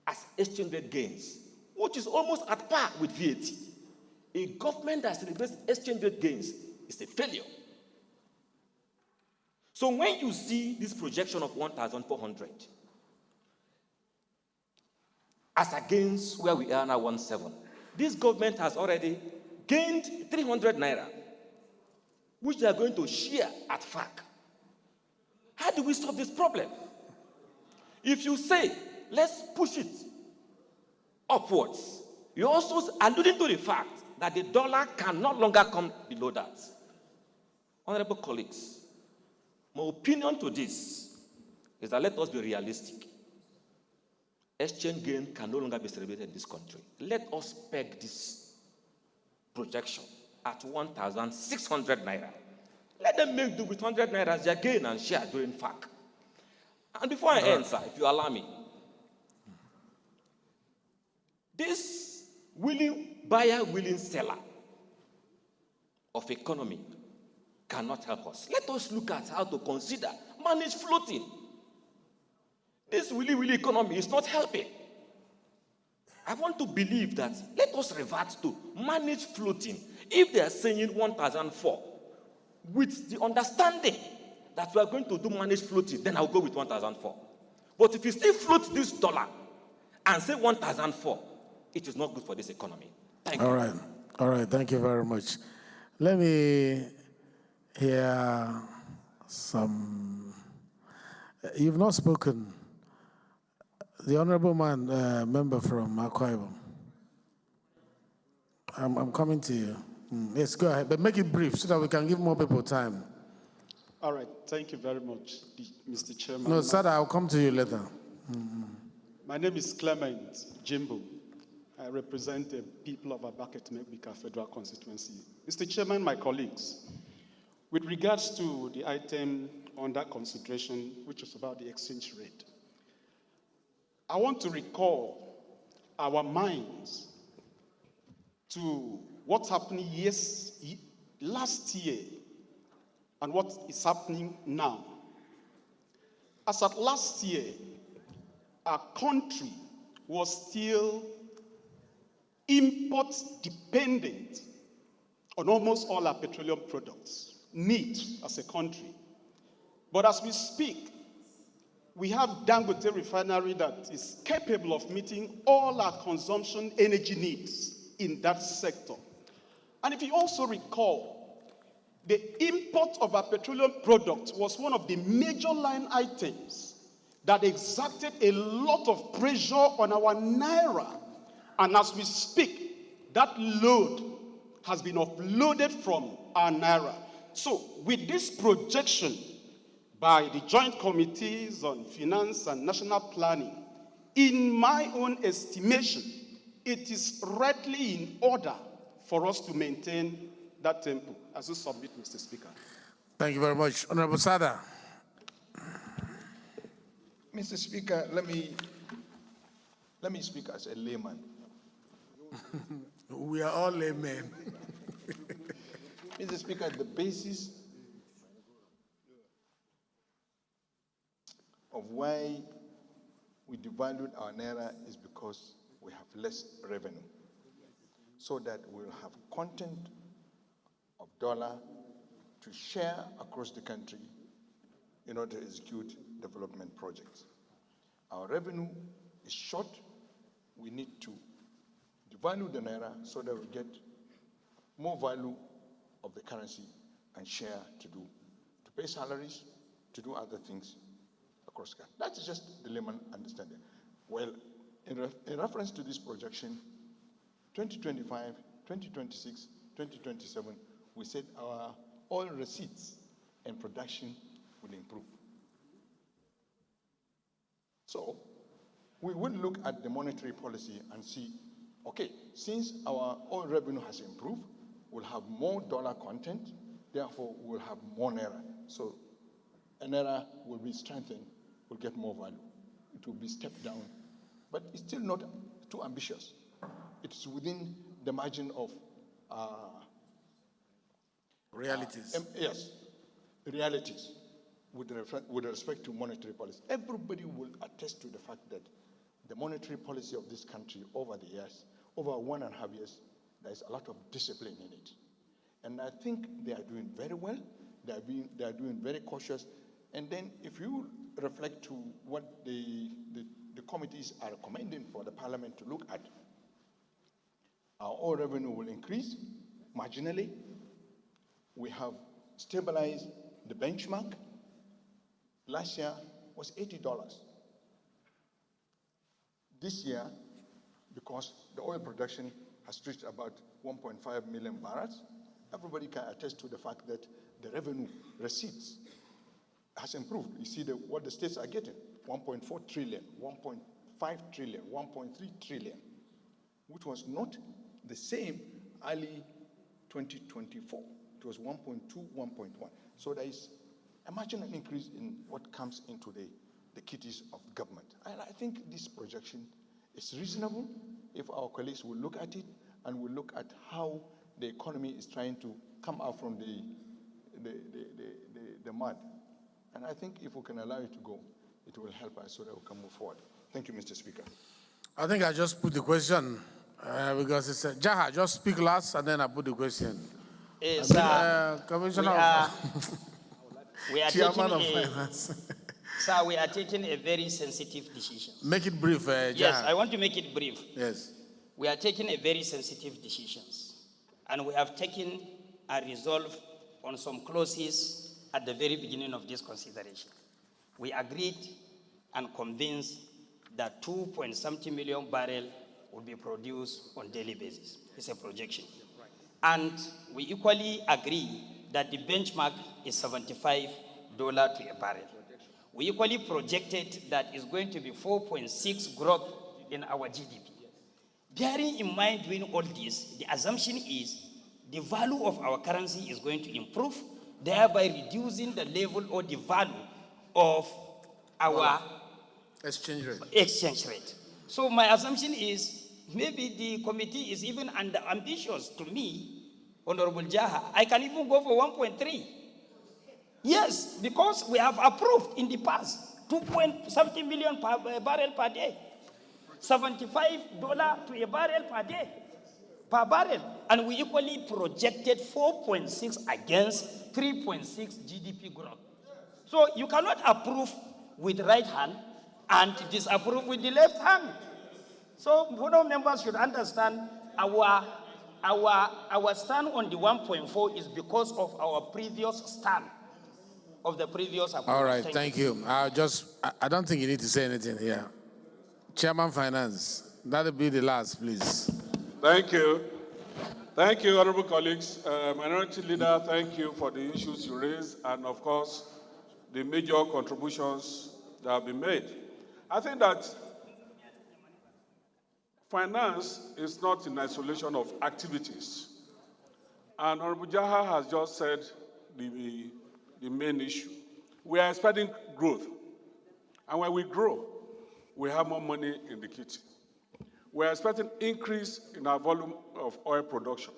as exchange rate gains, which is almost at par with VAT. A government that celebrates exchange rate gains is a failure. So when you see this projection of 1,400 as against where we are now, 1.7, this government has already gained 300 naira, which they are going to share at FAC. How do we solve this problem? If you say, let's push it upwards, you're also alluding to the fact that the dollar can no longer come below that. Honorable colleagues, my opinion to this is that let us be realistic. Exchange gain can no longer be celebrated in this country. Let us peg this projection at 1,600 naira. Let them make do with 100 naira as their gain and share during FAC. And before I answer, if you allow me, this willing buyer, willing seller of economy cannot help us. Let us look at how to consider manage floating. This willy economy is not helping. I want to believe that let us revert to manage floating. If they are saying 1,004, with the understanding that we are going to do managed floating, then I'll go with 1,004. But if you still float this dollar and say 1,004, it is not good for this economy. Thank you. All right, thank you very much. Let me hear some. You've not spoken. The honorable man, member from Akwa Ibom. I'm coming to you. Yes, go ahead, but make it brief so that we can give more people time. All right, thank you very much, Mr. Chairman. No, Sada, I'll come to you later. My name is Clement Jimbo. I represent the people of Abaket-Mebika Federal Constituency. Mr. Chairman, my colleagues, with regards to the item under consideration, which is about the exchange rate, I want to recall our minds to what's happening last year and what is happening now. As of last year, our country was still import dependent on almost all our petroleum products, needs as a country. But as we speak, we have Dangote refinery that is capable of meeting all our consumption energy needs in that sector. And if you also recall, the import of our petroleum products was one of the major line items that exacted a lot of pressure on our naira. And as we speak, that load has been offloaded from our naira. So with this projection by the Joint Committees on Finance and National Planning, in my own estimation, it is rightly in order for us to maintain that tempo. As you submit, Mr. Speaker. Thank you very much. Honorable Sada. Mr. Speaker, let me speak as a layman. We are all laymen. Mr. Speaker, the basis of why we devalued our naira is because we have less revenue, so that we'll have content of dollar to share across the country in order to execute development projects. Our revenue is short. We need to devalue the naira so that we get more value of the currency and share to pay salaries, to do other things across the country. That is just the layman understanding. Well, in reference to this projection, 2025, 2026, 2027, we said our oil receipts and production will improve. So we will look at the monetary policy and see, okay, since our oil revenue has improved, we'll have more dollar content, therefore we'll have more naira. So a naira will be strengthened, will get more value. It will be stepped down, but it's still not too ambitious. It's within the margin of realities. Yes, realities with respect to monetary policy. Everybody will attest to the fact that the monetary policy of this country over the years, over 1.5 years, there's a lot of discipline in it. And I think they are doing very well. They are doing very cautious. And then if you reflect to what the committees are recommending for the parliament to look at, our oil revenue will increase marginally. We have stabilized the benchmark. Last year was $80. This year, because the oil production has reached about 1.5 million barrels, everybody can attest to the fact that the revenue receipts has improved. You see what the states are getting, 1.4 trillion, 1.5 trillion, 1.3 trillion, which was not the same early 2024. It was 1.2, 1.1. So there is a marginal increase in what comes into the kitties of government. And I think this projection is reasonable if our colleagues will look at it and will look at how the economy is trying to come out from the mud. And I think if we can allow it to go, it will help us so that we can move forward. Thank you, Mr. Speaker. I think I just put the question because it's Jaha, just speak last and then I put the question. Commissioner, we are Chairman of Finance. Sir, we are taking a very sensitive decision. Make it brief, Jaha. Yes, I want to make it brief. Yes. We are taking a very sensitive decisions, and we have taken a resolve on some clauses at the very beginning of this consideration. We agreed and convinced that 2.something million barrels will be produced on a daily basis. It's a projection. And we equally agree that the benchmark is $75 to a barrel. We equally projected that it's going to be 4.6 growth in our GDP. Bearing in mind doing all this, the assumption is the value of our currency is going to improve, thereby reducing the level or the value of our exchange rate. So my assumption is maybe the committee is even under ambitious to me, Honorable Jaha. I can even go for 1.3. Yes, because we have approved in the past 2.something million barrel per day, $75 to a barrel per day. per barrel. And we equally projected 4.6 against 3.6 GDP growth. So you cannot approve with the right hand and disapprove with the left hand. So fellow members should understand our stand on the 1.4 is because of our previous stand of the previous approval. All right, thank you. I don't think you need to say anything here. Chairman Finance, that'll be the last, please. Thank you. Thank you, honorable colleagues. Minority Leader, thank you for the issues you raised and, of course, the major contributions that have been made. I think that finance is not in isolation of activities. And Honorable Jaha has just said the main issue. We are expecting growth. And when we grow, we have more money in the kitchen. We are expecting increase in our volume of oil production.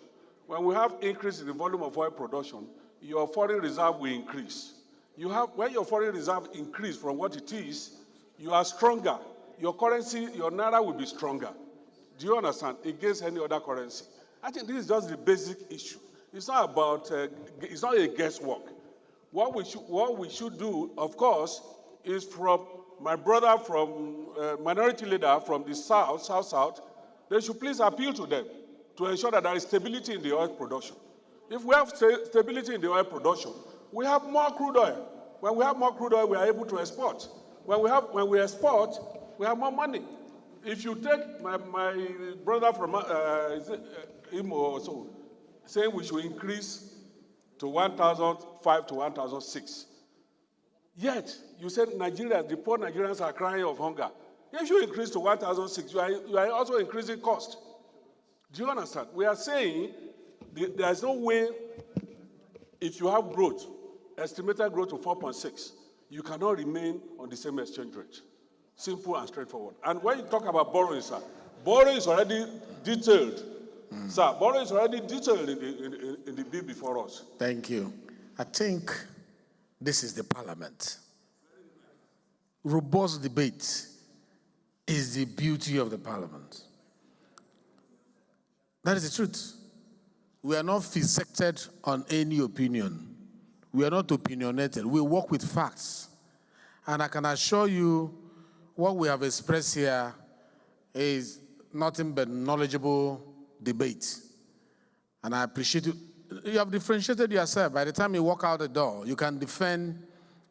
When we have increase in the volume of oil production, your foreign reserve will increase. When your foreign reserve increase from what it is, you are stronger. Your currency, your naira will be stronger. Do you understand? Against any other currency. I think this is just the basic issue. It's not about, it's not a guesswork. What we should do, of course, is from my brother from Minority Leader from the South, they should please appeal to them to ensure that there is stability in the oil production. If we have stability in the oil production, we have more crude oil. When we have more crude oil, we are able to export. When we export, we have more money. If you take my brother from Imo also, saying we should increase to 1,005 to 1,006. Yet, you said Nigeria, the poor Nigerians are crying of hunger. If you increase to 1,006, you are also increasing cost. Do you understand? We are saying there is no way, if you have growth, estimated growth of 4.6, you cannot remain on the same exchange rate. Simple and straightforward. And when you talk about borrowing, sir, borrowing is already detailed. Sir, borrowing is already detailed in the bill before us. Thank you. I think this is the parliament. Robust debate is the beauty of the parliament. That is the truth. We are not fixated on any opinion. We are not opinionated. We work with facts. And I can assure you what we have expressed here is nothing but knowledgeable debate. And I appreciate you. You have differentiated yourself. By the time you walk out the door, you can defend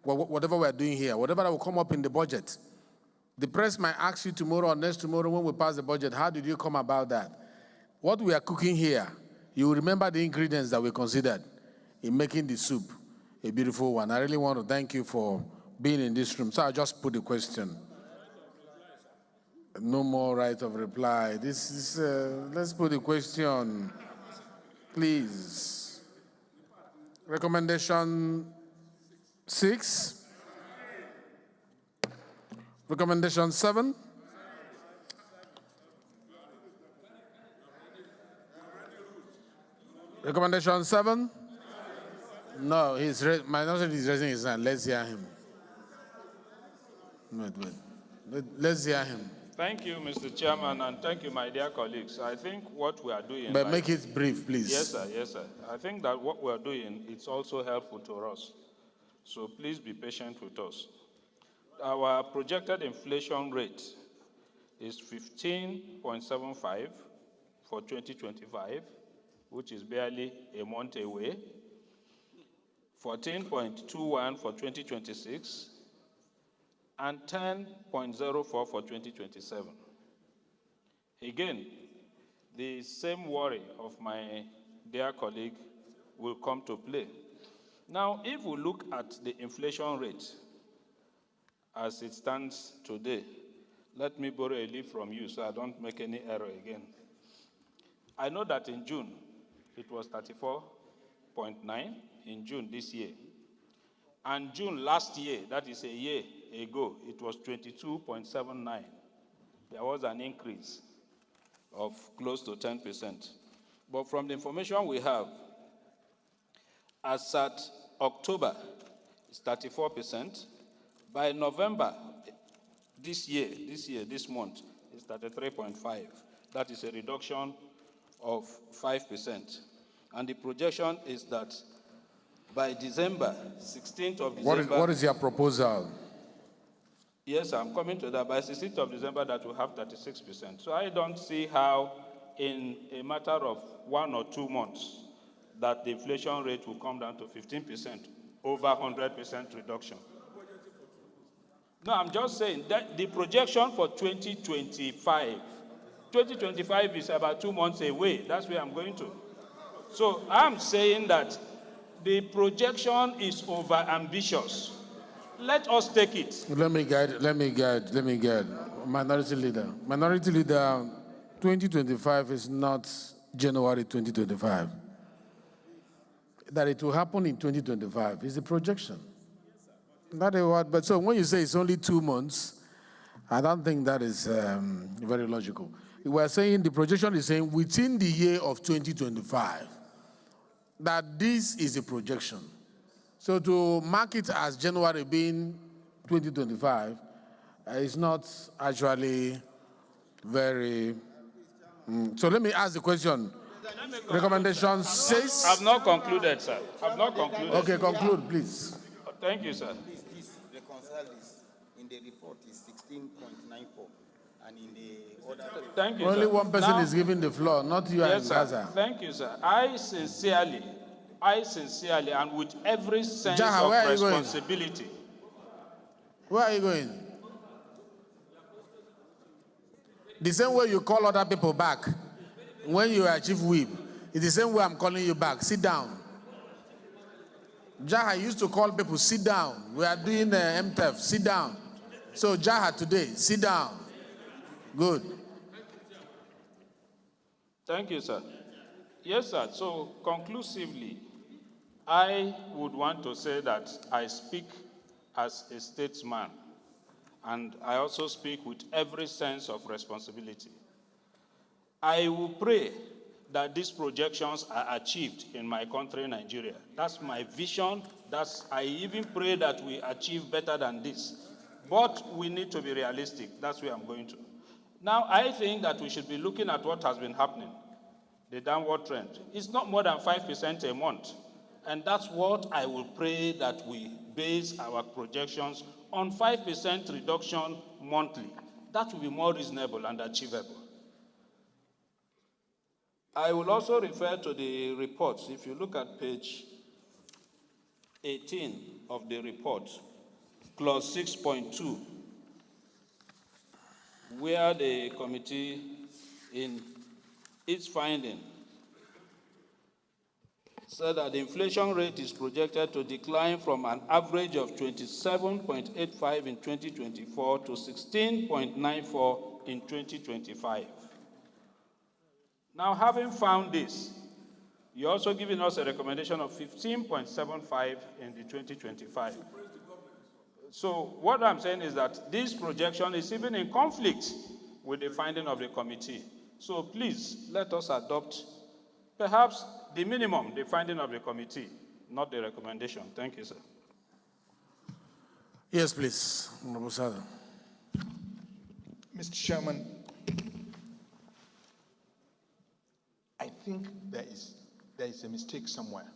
whatever we're doing here, whatever that will come up in the budget. The press might ask you tomorrow or next tomorrow when we pass the budget, how did you come about that? What we are cooking here, you will remember the ingredients that we considered in making the soup a beautiful one. I really want to thank you for being in this room. So I'll just put the question. No more right of reply. This is, let's put the question, please. Recommendation 6. Recommendation 7. Recommendation 7. No, Minority is raising his hand. Let's hear him. Wait. Let's hear him. Thank you, Mr. Chairman, and thank you, my dear colleagues. I think what we are doing... But make it brief, please. Yes, sir. Yes, sir. I think that what we are doing, it's also helpful to us. So please be patient with us. Our projected inflation rate is 15.75 for 2025, which is barely a month away, 14.21 for 2026, and 10.04 for 2027. Again, the same worry of my dear colleague will come to play. Now, if we look at the inflation rate as it stands today, let me borrow a leaf from you so I don't make any error again. I know that in June, it was 34.9 in June this year. And June last year, that is a year ago, it was 22.79. There was an increase of close to 10%. But from the information we have, as at October, it's 34%. By November this month, it's 33.5. That is a reduction of 5%. And the projection is that by December, 16th of December... What is your proposal? Yes, I'm coming to that. By 16th of December, that will have 36%. So I don't see how, in a matter of 1 or 2 months, that the inflation rate will come down to 15%, over 100% reduction. No, I'm just saying that the projection for 2025 is about 2 months away. That's where I'm going to. So I'm saying that the projection is over ambitious. Let us take it. Let me guide. Minority Leader. Minority Leader, 2025 is not January 2025. That it will happen in 2025 is a projection. That is what, but so when you say it's only 2 months, I don't think that is very logical. We are saying the projection is saying within the year of 2025, that this is a projection. So to mark it as January being 2025 is not actually very... So let me ask the question. Recommendation 6? I've not concluded, sir. I've not concluded. Okay, conclude, please. Thank you, sir. Please reconcile this. In the report is 16.94, and in the other... Thank you, Only sir. one person is giving the floor, not you and Gaza. Thank you, sir. I sincerely, and with every sense Jaha, of where are you going? responsibility... Where are you going? The same way you call other people back when you are chief whip, it's the same way I'm calling you back. Sit down. Jaha used to call people, sit down. We are doing MTF, sit down. So Jaha today, sit down. Good. Thank you, sir. Yes, sir. So conclusively, I would want to say that I speak as a statesman, and I also speak with every sense of responsibility. I will pray that these projections are achieved in my country, Nigeria. That's my vision. I even pray that we achieve better than this. But we need to be realistic. That's where I'm going to. Now, I think that we should be looking at what has been happening, the downward trend. It's not more than 5% a month. And that's what I will pray, that we base our projections on 5% reduction monthly. That will be more reasonable and achievable. I will also refer to the reports. If you look at page 18 of the report, clause 6.2, where the committee, in its finding, said that the inflation rate is projected to decline from an average of 27.85 in 2024 to 16.94 in 2025. Now, having found this, you're also giving us a recommendation of 15.75 in the 2025. So what I'm saying is that this projection is even in conflict with the finding of the committee. So please, let us adopt perhaps the minimum, the finding of the committee, not the recommendation. Thank you, sir. Yes, please. Honorable Sada. Mr. Chairman, I think there is a mistake somewhere.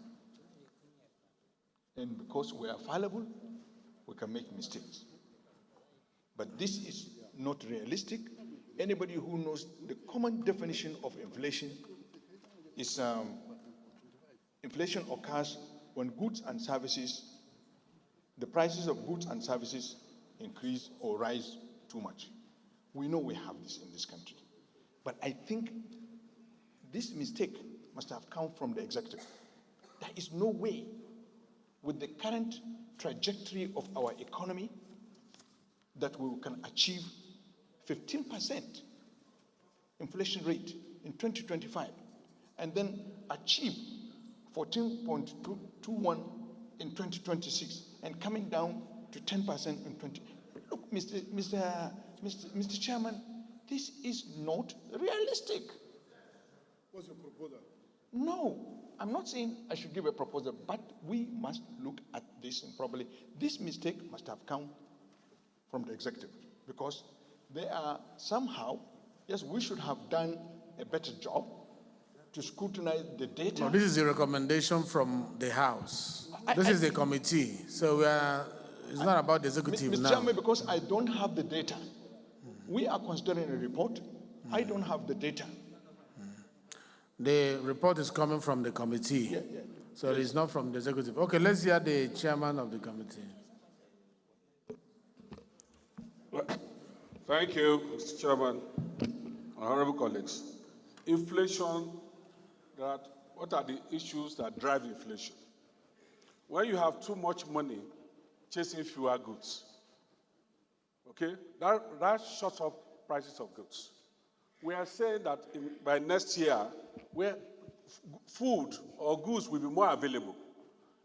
And because we are fallible, we can make mistakes. But this is not realistic. Anybody who knows the common definition of inflation is inflation occurs when goods and services, the prices of goods and services increase or rise too much. We know we have this in this country. But I think this mistake must have come from the executive. There is no way, with the current trajectory of our economy, that we can achieve 15% inflation rate in 2025 and then achieve 14.21 in 2026 and coming down to 10% in 20. Look, Mr. Chairman, this is not realistic. What's your proposal? No, I'm not saying I should give a proposal, but we must look at this properly. This mistake must have come from the executive because they are somehow, yes, we should have done a better job to scrutinize the data. No, this is a recommendation from the House. This is a committee, so it's not about the executive Mr. now. Chairman, because I don't have the data. We are considering a report. I don't have the data. The report is coming from the committee, so it is not from the executive. Okay, let's hear the chairman of the committee. Thank you, Mr. Chairman. Honorable colleagues. Inflation, what are the issues that drive inflation? When you have too much money chasing fewer goods, okay, that shuts up prices of goods. We are saying that by next year, where food or goods will be more available.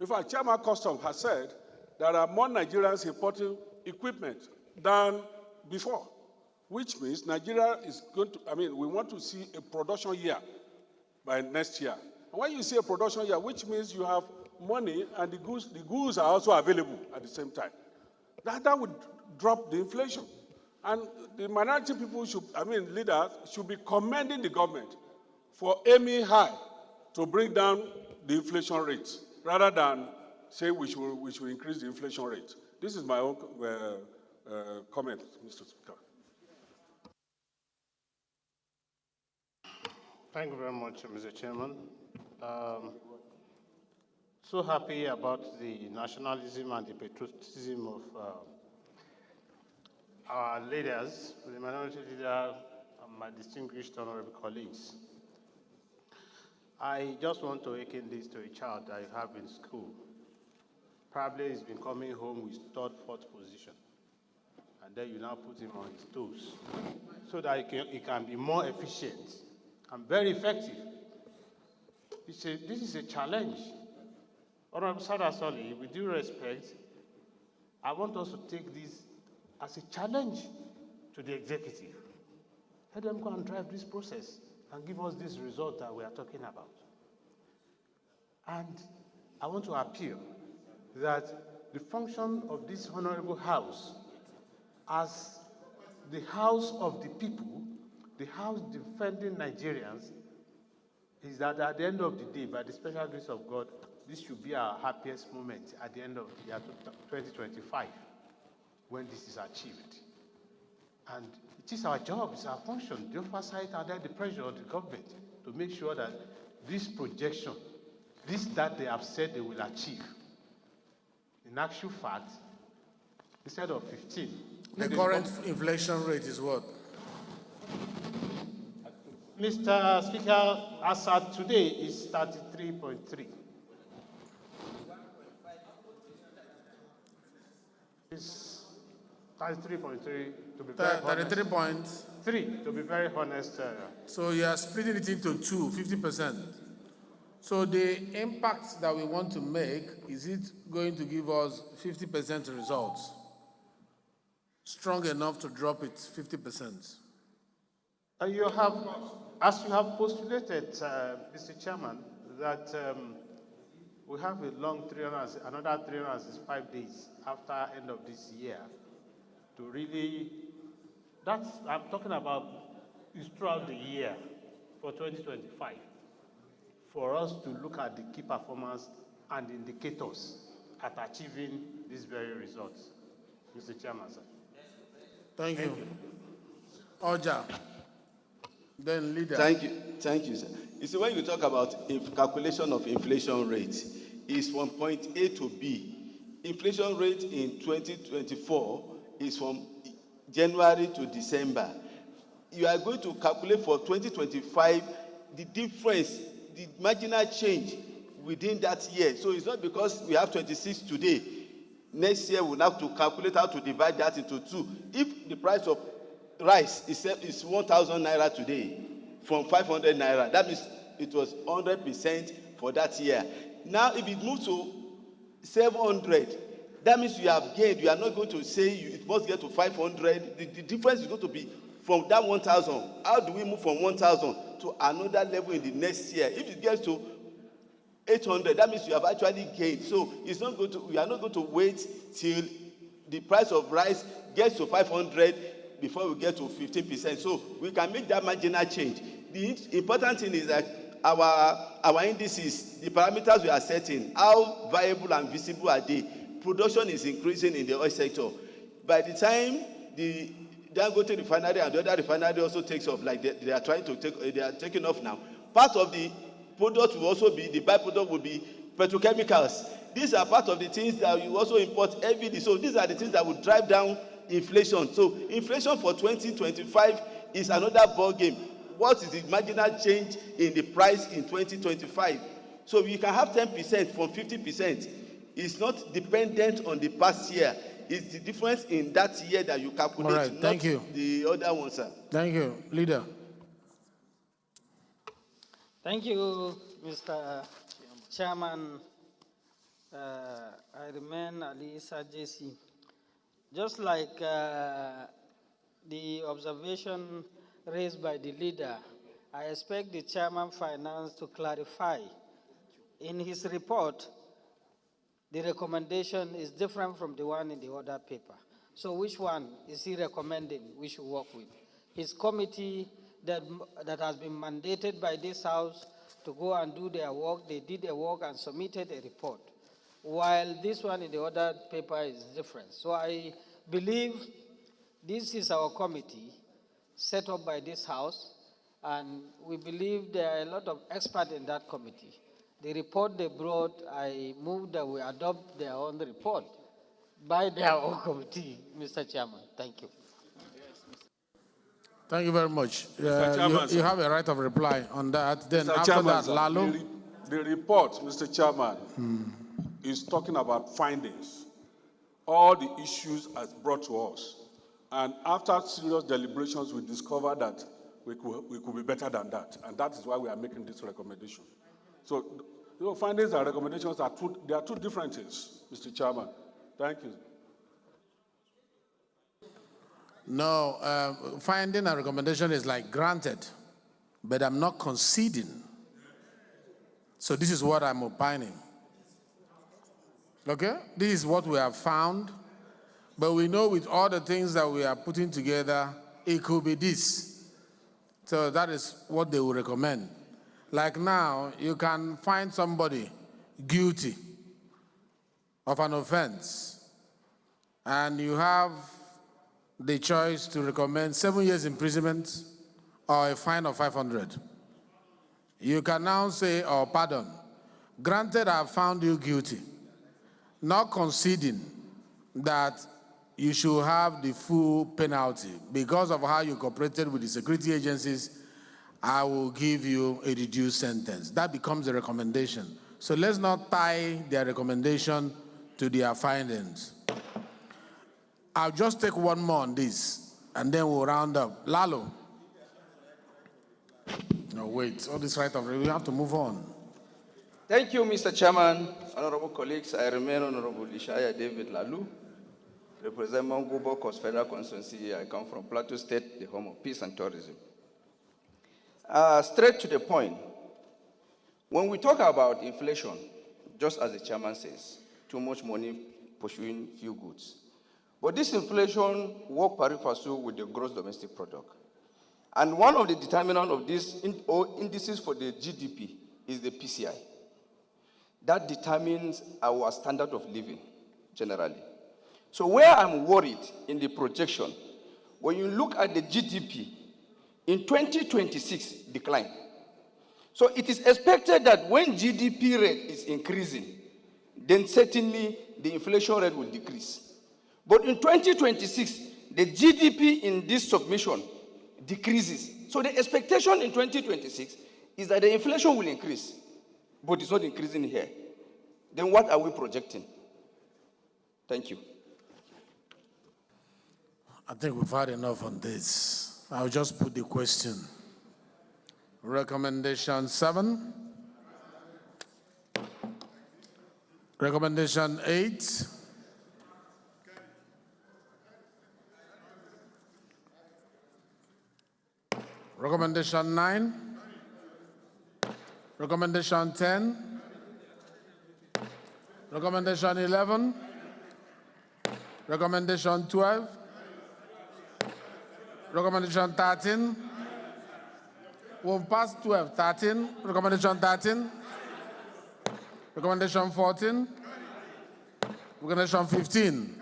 In fact, Chairman Customs has said there are more Nigerians importing equipment than before, which means Nigeria is going to, we want to see a production year by next year. And when you see a production year, which means you have money and the goods are also available at the same time. That would drop the inflation. And the minority people leaders should be commending the government for aiming high to bring down the inflation rate, rather than say we should increase the inflation rate. This is my own comment, Mr. Speaker. Thank you very much, Mr. Chairman. So happy about the nationalism and the patriotism of our leaders, the minority leader, and my distinguished honorable colleagues. I just want to akin this to a child I have in school. Probably he's been coming home with third, fourth position. And then you now put him on his toes so that he can be more efficient and very effective. This is a challenge. Honorable Sadasoli, with due respect, I want us to take this as a challenge to the executive. Let them go and drive this process and give us this result that we are talking about. And I want to appeal that the function of this honorable House as the House of the people, the House defending Nigerians, is that at the end of the day, by the special grace of God, this should be our happiest moment at the end of the year 2025, when this is achieved. And it is our job, it's our function, the oversight under the pressure of the government to make sure that this projection, that they have said they will achieve, in actual fact, instead of 15. The current inflation rate is what? Mr. Speaker, as at today, is 33.3. It's 33.3 to be very honest. 33.3 to be very honest. So you are splitting it into 50%. So the impact that we want to make, is it going to give us 50% results? Strong enough to drop it 50%? You have, as you have postulated, Mr. Chairman, that we have a long another 365 days after end of this year to really, I'm talking about is throughout the year for 2025, for us to look at the key performance and indicators at achieving these very results. Mr. Chairman, sir. Thank you. Oja. Then leader. Thank you, sir. You see, when you talk about calculation of inflation rate, is from point A to B. Inflation rate in 2024 is from January to December. You are going to calculate for 2025 the difference, the marginal change within that year. So it's not because we have 26 today. Next year we'll have to calculate how to divide that into 2. If the price of rice is 1,000 naira today from 500 naira, that means it was 100% for that year. Now, if it moves to 700, that means you have gained. You are not going to say it must get to 500. The difference is going to be from that 1,000. How do we move from 1,000 to another level in the next year? If it gets to 800, that means you have actually gained. So it's not going to. We are not going to wait till the price of rice gets to 500 before we get to 15%. So we can make that marginal change. The important thing is that our indices, the parameters we are setting, how viable and visible are they? Production is increasing in the oil sector. By the time the Dangote refinery and the other refinery also takes off, like they are trying to take, they are taking off now. Part of the product will also be, the byproduct will be petrochemicals. These are part of the things that you also import heavily. So these are the things that will drive down inflation. So inflation for 2025 is another ball game. What is the marginal change in the price in 2025? So you can have 10% from 50%. It's not dependent on the past year. It's the difference in that year that you calculate, all right, thank you. The other one, sir. Thank you. Leader. Thank you, Mr. Chairman. I remain Ali Issa JC. Just like the observation raised by the leader, I expect the Chairman Finance to clarify. In his report, the recommendation is different from the one in the other paper. So which one is he recommending we should work with? His committee that has been mandated by this House to go and do their work, they did their work and submitted a report, while this one in the other paper is different. So I believe this is our committee set up by this House, and we believe there are a lot of experts in that committee. The report they brought, I move that we adopt their own report by their own committee, Mr. Chairman. Thank you. Thank you very much. Chairman, you have a right of reply on that. Then Mr. after Chairman, that, sir, Lalo. the report, Mr. Chairman, is talking about findings, all the issues as brought to us. And after serious deliberations, we discovered that we could be better than that. And that is why we are making this recommendation. So, findings and recommendations are two different things, Mr. Chairman. Thank you. No, finding a recommendation is like granted, but I'm not conceding. So this is what I'm opining. Okay? This is what we have found, but we know with all the things that we are putting together, it could be this. So that is what they will recommend. Like now, you can find somebody guilty of an offense, and you have the choice to recommend 7 years imprisonment or a fine of 500. You can now say, oh, pardon, granted I have found you guilty, not conceding that you should have the full penalty. Because of how you cooperated with the security agencies, I will give you a reduced sentence. That becomes a recommendation. So let's not tie their recommendation to their findings. I'll just take one more on this, and then we'll round up. Lalo. No, wait. All this right of we have to move on. Thank you, Mr. Chairman. Honorable colleagues, I remain Honorable Ishaya David Lalu, represent Mongubo Coast Federal Constituency. I come from Plateau State, the home of peace and tourism. Straight to the point. When we talk about inflation, just as the chairman says, too much money pursuing few goods. But this inflation works pari passu with the gross domestic product. And one of the determinants of these indices for the GDP is the PCI. That determines our standard of living, generally. So where I'm worried in the projection, when you look at the GDP, in 2026, decline. So it is expected that when GDP rate is increasing, then certainly the inflation rate will decrease. But in 2026, the GDP in this submission decreases. So the expectation in 2026 is that the inflation will increase, but it's not increasing here. Then what are we projecting? Thank you. I think we've had enough on this. I'll just put the question. Recommendation 7. Recommendation 8. Recommendation 9. Recommendation 10. Recommendation 11. Recommendation 12. Recommendation 13. We've passed 12, 13, recommendation 13, recommendation 14, recommendation 15.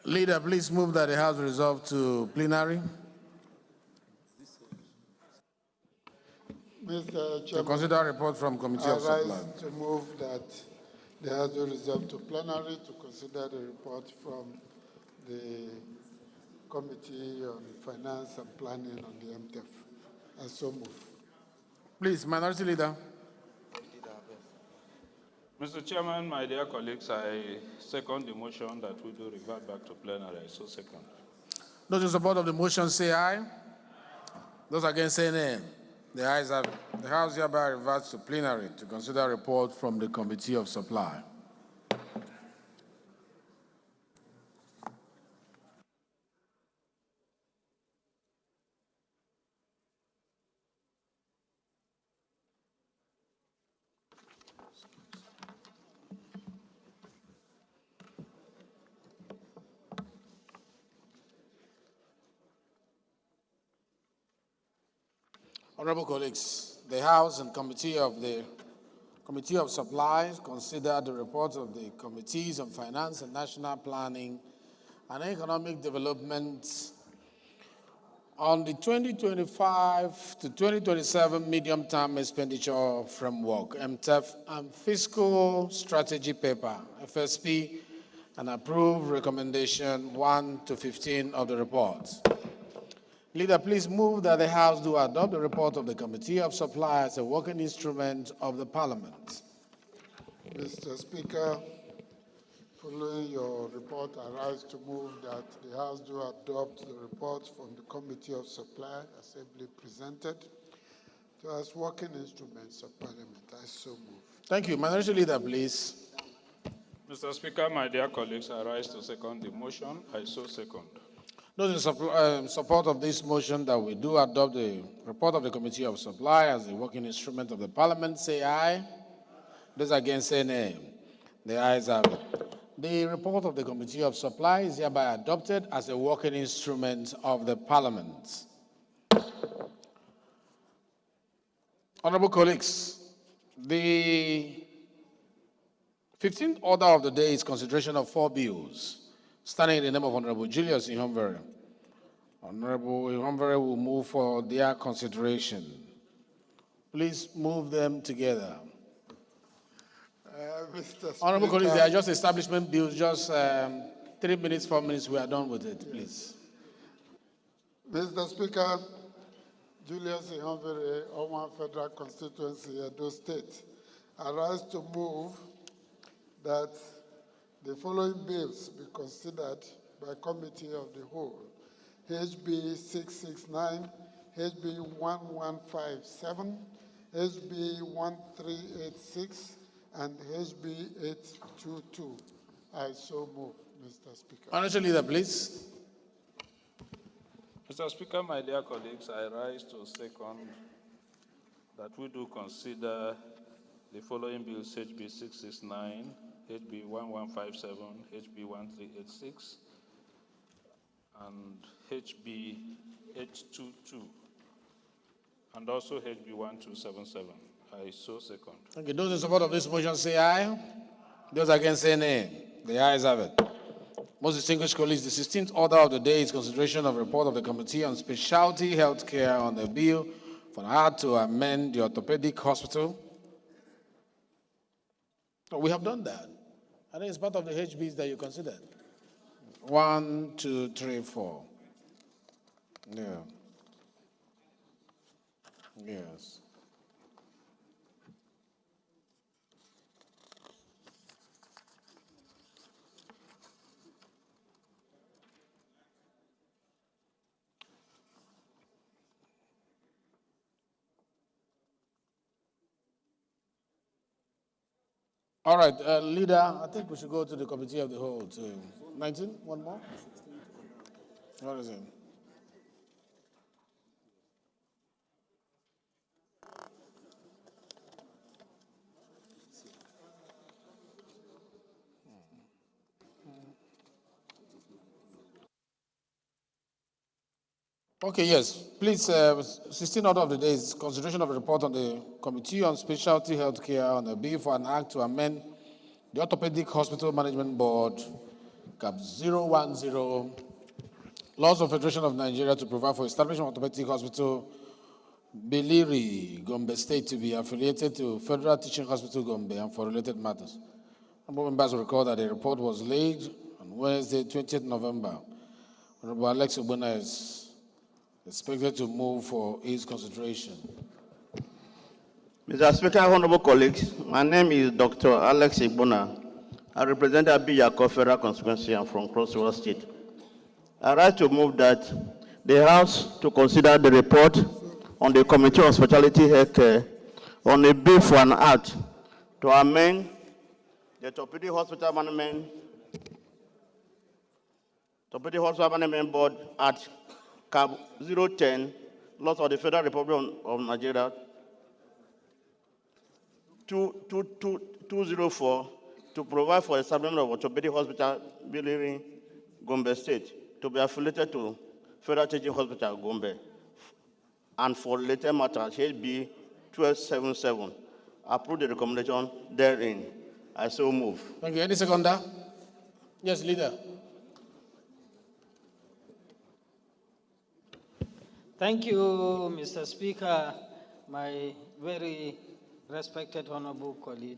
Leader, please move that the House resolve to plenary. Mr. To Chairman, consider a report from Committee I of Supply. rise to move that the House will resolve to plenary to consider the report from the Committee on Finance and Planning on the MTF. I so move. Please, Minority Leader. Mr. Chairman, my dear colleagues, I second the motion that we do revert back to plenary. I so second. Those in support of the motion say aye. Those against say nay. The ayes have the House hereby reverts to plenary to consider a report from the Committee of Supply. Honorable colleagues, the House and Committee of Supplies consider the report of the Committees on Finance and National Planning and Economic Development on the 2025 to 2027 Medium-Term Expenditure Framework, MTEF, and Fiscal Strategy Paper, FSP, and approve recommendation 1 to 15 of the report. Leader, please move that the House do adopt the report of the Committee of Supply as a working instrument of the Parliament. Mr. Speaker, following your report, I rise to move that the House do adopt the report from the Committee of Supply as ably presented as working instruments of Parliament. I so move. Thank you. Minority Leader, please. Mr. Speaker, my dear colleagues, I rise to second the motion. I so second. Those in support of this motion that we do adopt the report of the Committee of Supply as a working instrument of the Parliament say aye. Those against say nay. The ayes have it. The report of the Committee of Supply is hereby adopted as a working instrument of the Parliament. Honorable colleagues, the 15th order of the day is consideration of 4 bills. Standing in the name of Honorable Julius Ihonvere. Honorable Ihonvere will move for their consideration. Please move them together. Mr. Honorable Speaker, colleagues, they are just establishment bills, just 3 minutes, 4 minutes, we are done with it, please. Mr. Speaker, Julius Ihonvere, Oman Federal Constituency, Edo State. I rise to move that the following bills be considered by Committee of the Whole: HB 669, HB 1157, HB 1386, and HB 822. I so move, Mr. Speaker. Honorable Leader, please. Mr. Speaker, my dear colleagues, I rise to second that we do consider the following bills: HB 669, HB 1157, HB 1386, and HB 822, and also HB 1277. I so second. Thank you. Those in support of this motion say aye. Those against say nay. The ayes have it. Most distinguished colleagues, the 16th order of the day is consideration of report of the Committee on Specialty Healthcare on the bill for how to amend the orthopedic hospital. We have done that. I think it's part of the HBs that you considered. 1, 2, 3, 4. Yeah. Yes. All right, Leader, I think we should go to the Committee of the Whole. 19, one more? What is it? Okay, yes. Please, 16 order of the day is consideration of a report on the Committee on Specialty Healthcare on a bill for an act to amend the Orthopedic Hospital Management Board, CAP 010, laws of Federation of Nigeria to provide for establishment of Orthopedic Hospital, Plenary, Gombe State to be affiliated to Federal Teaching Hospital, Gombe, and for related matters. Honorable members recall that the report was laid on Wednesday, 20th November. Honorable Alex Obuna is expected to move for its consideration. Mr. Speaker, honorable colleagues, my name is Dr. Alex Igbona. I represent Abiyako Federal Constituency. I'm from Cross River State. I rise to move that the House to consider the report on the Committee on Specialty Healthcare on a bill for an act to amend the Orthopedic Hospital Management Board Act CAP 010, laws of the Federal Republic of Nigeria 204 to provide for establishment of orthopedic hospital building Gombe State to be affiliated to Federal Teaching Hospital Gombe and for related matters HB 1277. Approve the recommendation therein. I so move. Thank you. Any seconder? Yes, leader. Thank you, Mr. Speaker, my very respected honorable colleague.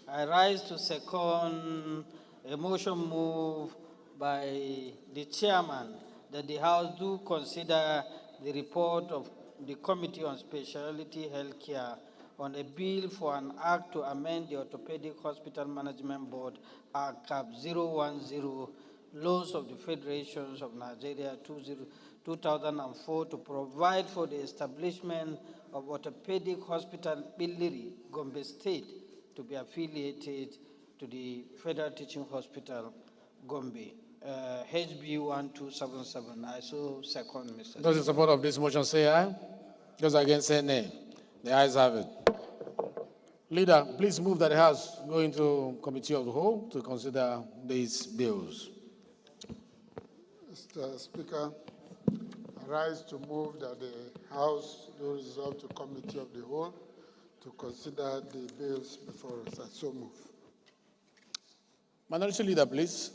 I rise to second a motion moved by the chairman that the House do consider the report of the Committee on Specialty Healthcare on a bill for an act to amend the Orthopedic Hospital Management Board Act CAP 010, laws of the Federations of Nigeria 2004 to provide for the establishment of Orthopedic Hospital Billiri, Gombe State, to be affiliated to the Federal Teaching Hospital, Gombe. HB 1277. I so second, Mr. Those in support of this motion say aye. Those against say nay. The ayes have it. Leader, please move that the House go into Committee of the Whole to consider these bills. Mr. Speaker, I rise to move that the House do resolve to Committee of the Whole to consider the bills before us. I so move. Minority Leader, please.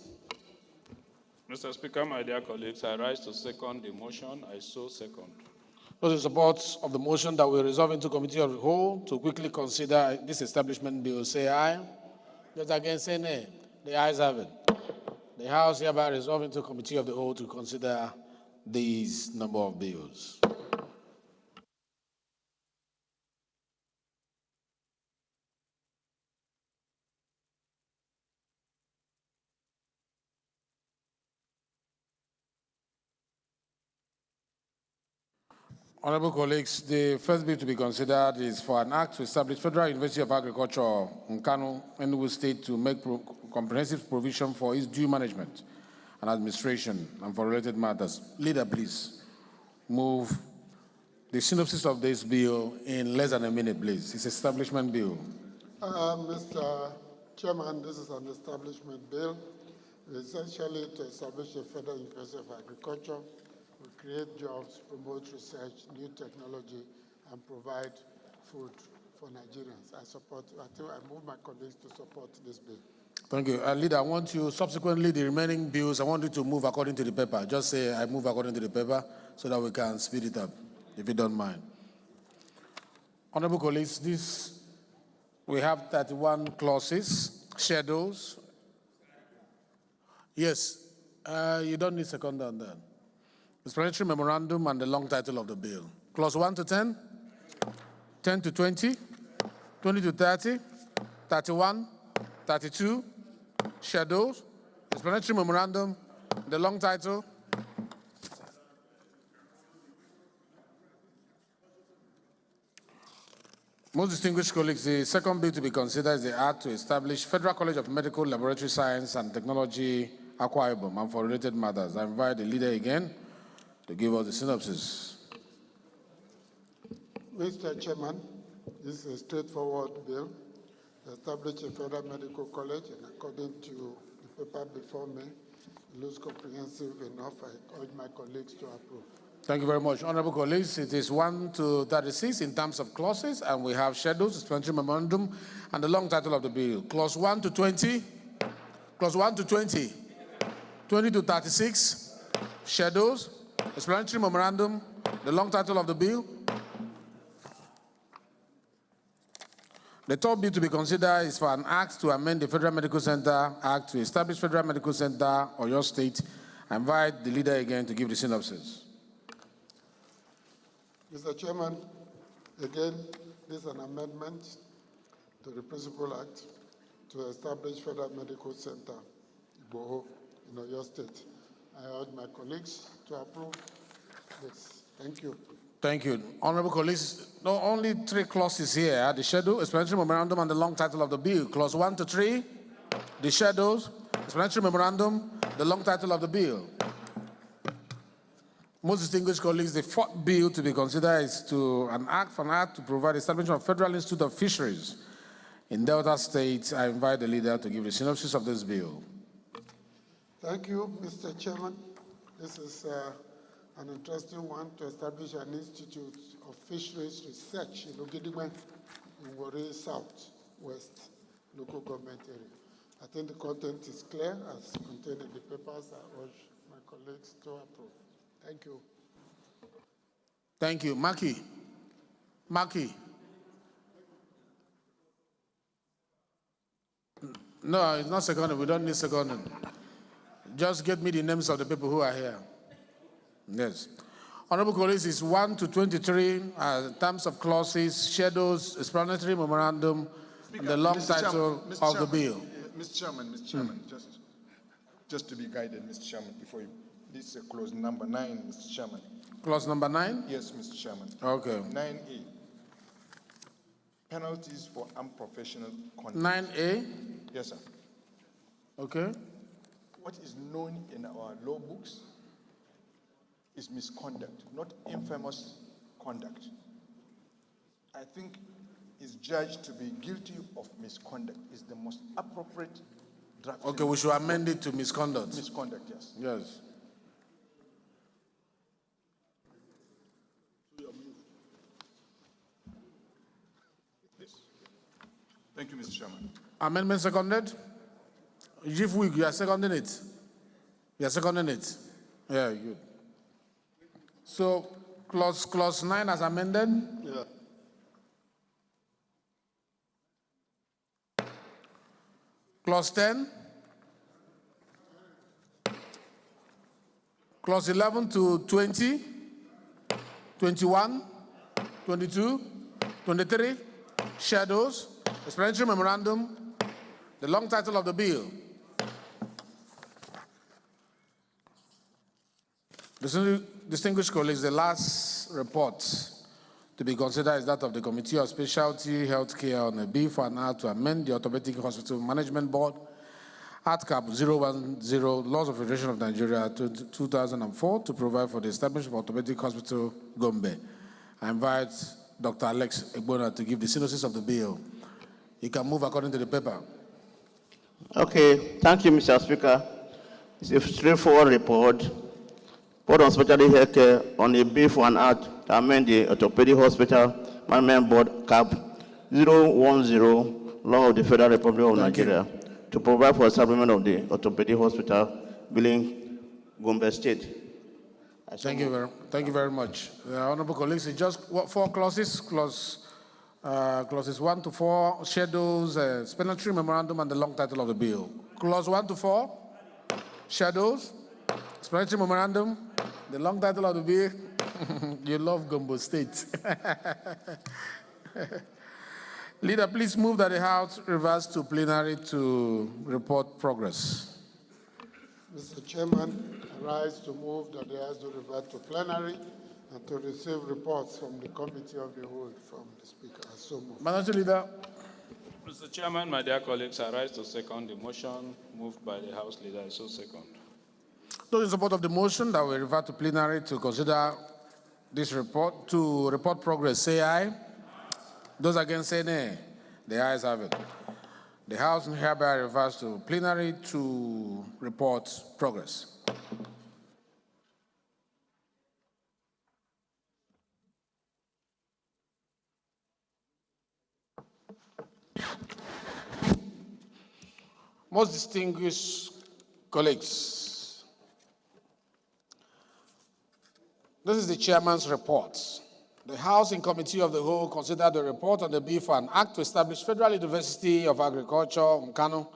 Mr. Speaker, my dear colleagues, I rise to second the motion. I so second. Those in support of the motion that we resolve into Committee of the Whole to quickly consider this establishment bill say aye. Those against say nay. The ayes have it. The House hereby resolve into Committee of the Whole to consider these number of bills. Honorable colleagues, the first bill to be considered is for an act to establish Federal University of Agriculture in Kano, Enugu State, to make comprehensive provision for its due management and administration and for related matters. Leader, please move the synopsis of this bill in less than a minute, please. It's establishment bill. Mr. Chairman, this is an establishment bill, essentially to establish a Federal University of Agriculture. We create jobs, promote research, new technology, and provide food for Nigerians. I move my colleagues to support this bill. Thank you. Leader, I want you, subsequently, the remaining bills, I want you to move according to the paper. Just say, I move according to the paper, so that we can speed it up, if you don't mind. Honorable colleagues, we have 31 clauses, shadows. Yes, you don't need second on that. Explanatory memorandum and the long title of the bill. Clause 1 to 10, 10 to 20, 20 to 30, 31, 32, shadows, explanatory memorandum, the long title. Most distinguished colleagues, the second bill to be considered is the act to establish Federal College of Medical Laboratory Science and Technology, Akwa Ibom, and for related matters. I invite the leader again to give us the synopsis. Mr. Chairman, this is a straightforward bill. Establish a Federal Medical College, and according to the paper before me, it looks comprehensive enough. I urge my colleagues to approve. Thank you very much. Honorable colleagues, it is 1 to 36 in terms of clauses, and we have schedules, explanatory memorandum, and the long title of the bill. Clause 1 to 20, clause 1 to 20, 20 to 36, schedules, explanatory memorandum, the long title of the bill. The third bill to be considered is for an act to amend the Federal Medical Center Act to establish Federal Medical Center or your state. I invite the leader again to give the synopsis. Mr. Chairman, again, this is an amendment to the Principal Act to establish Federal Medical Center, Igboho, in Oyo State. I urge my colleagues to approve this. Thank you. Thank you. Honorable colleagues, not only 3 clauses here, the schedule, explanatory memorandum, and the long title of the bill. Clause 1 to 3, the schedules, explanatory memorandum, the long title of the bill. Most distinguished colleagues, the 4th bill to be considered is for an act to provide establishment of Federal Institute of Fisheries in Delta State. I invite the leader to give the synopsis of this bill. Thank you, Mr. Chairman. This is an interesting one to establish an Institute of Fisheries Research in Ogidime in Warri South West local government area. I think the content is clear as contained in the papers. I urge my colleagues to approve. Thank you. Thank you. Maki. No, it's not seconded. We don't need seconded. Just get me the names of the people who are here. Yes. Honorable colleagues, it's 1 to 23 in terms of clauses, schedules, explanatory memorandum, Speaker, and the long Mr. title Chairman, of the bill. Mr. Chairman, just to be guided, Mr. Chairman, before you, this is clause number 9, Mr. Chairman. Clause number 9? Yes, Mr. Chairman. Okay. 9A. Penalties for unprofessional conduct. 9A? Yes, sir. Okay. What is known in our law books is misconduct, not infamous conduct. I think is judged to be guilty of misconduct is the most appropriate draft. Okay, we should amend it to misconduct. Misconduct, yes. Yes. Thank you, Mr. Chairman. Amendment seconded? Jifwig, you are seconding it? You are seconding it? Yeah, good. So, clause 9 as amended? Yeah. Clause 10? Clause 11 to 20? 21? 22? 23? Shadows? Explanatory memorandum? The long title of the bill. Distinguished colleagues, the last report to be considered is that of the Committee of Specialty Healthcare on a bill for an act to amend the Orthopedic Hospital Management Board, ARTCAP 010, Laws of Federation of Nigeria 2004, to provide for the establishment of Orthopedic Hospital Gombe. I invite Dr. Alex Egbona to give the synopsis of the bill. You can move according to the paper. Okay, thank you, Mr. Speaker. It's a straightforward report. Board on Specialty Healthcare on a bill for an act to amend the Orthopedic Hospital Management Board CAP 010, Law of the Federal Republic of Nigeria, to provide for establishment of the Orthopedic Hospital building Gombe State. Thank you very much. Honorable colleagues, it's just 4 clauses, clauses 1 to 4, schedules, explanatory memorandum, and the long title of the bill. Clause 1 to 4, schedules, explanatory memorandum, the long title of the bill. You love Gombe State. Leader, please move that the House reverse to plenary to report progress. Mr. Chairman, I rise to move that the House revert to plenary and to receive reports from the Committee of the Whole from the Speaker. I so move. Minority Leader. Mr. Chairman, my dear colleagues, I rise to second the motion moved by the House Leader. I so second. Those in support of the motion that we refer to plenary to consider this report, to report progress, say aye. Those against say nay. The ayes have it. The House hereby refers to plenary to report progress. Most distinguished colleagues, this is the chairman's report. The House in Committee of the Whole considered the report on the bill for an act to establish Federal University of Agriculture, Nkanu,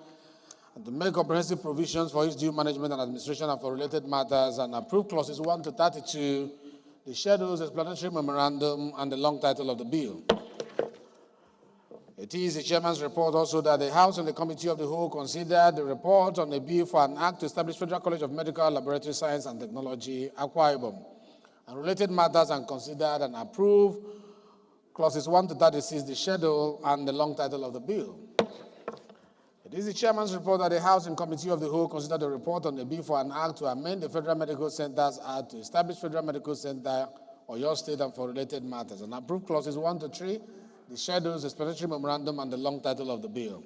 and to make comprehensive provisions for its due management and administration and for related matters, and approve clauses 1 to 32, the schedules, explanatory memorandum, and the long title of the bill. It is the chairman's report also that the House and the Committee of the Whole considered the report on the bill for an act to establish Federal College of Medical Laboratory Science and Technology, Akwa Ibom, and related matters, and considered and approved clauses 1 to 36, the schedule, and the long title of the bill. It is the chairman's report that the House and Committee of the Whole considered the report on the bill for an act to amend the Federal Medical Centers Act to establish Federal Medical Center or your state and for related matters, and approved clauses 1 to 3, the schedules, explanatory memorandum, and the long title of the bill.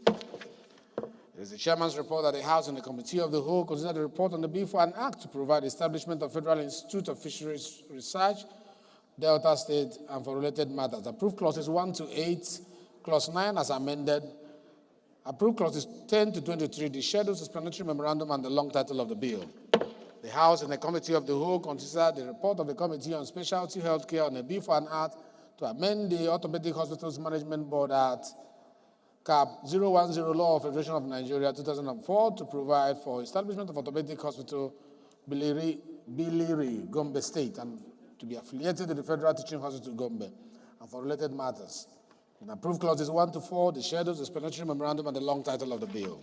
It is the chairman's report that the House and the Committee of the Whole considered the report on the bill for an act to provide establishment of Federal Institute of Fisheries Research, Delta State, and for related matters. Approved clauses 1 to 8, clause 9 as amended. Approved clauses 10 to 23, the schedules, explanatory memorandum, and the long title of the bill. The House and the Committee of the Whole considered the report of the Committee on Specialty Healthcare on a bill for an act to amend the Orthopedic Hospitals Management Board Act, Cap 010 Law of Federation of Nigeria 2004 to provide for establishment of Orthopedic Hospital Biliri, Gombe State, and to be affiliated to the Federal Teaching Hospital Gombe, and for related matters. And approved clauses 1 to 4, the schedules, the explanatory memorandum, and the long title of the bill.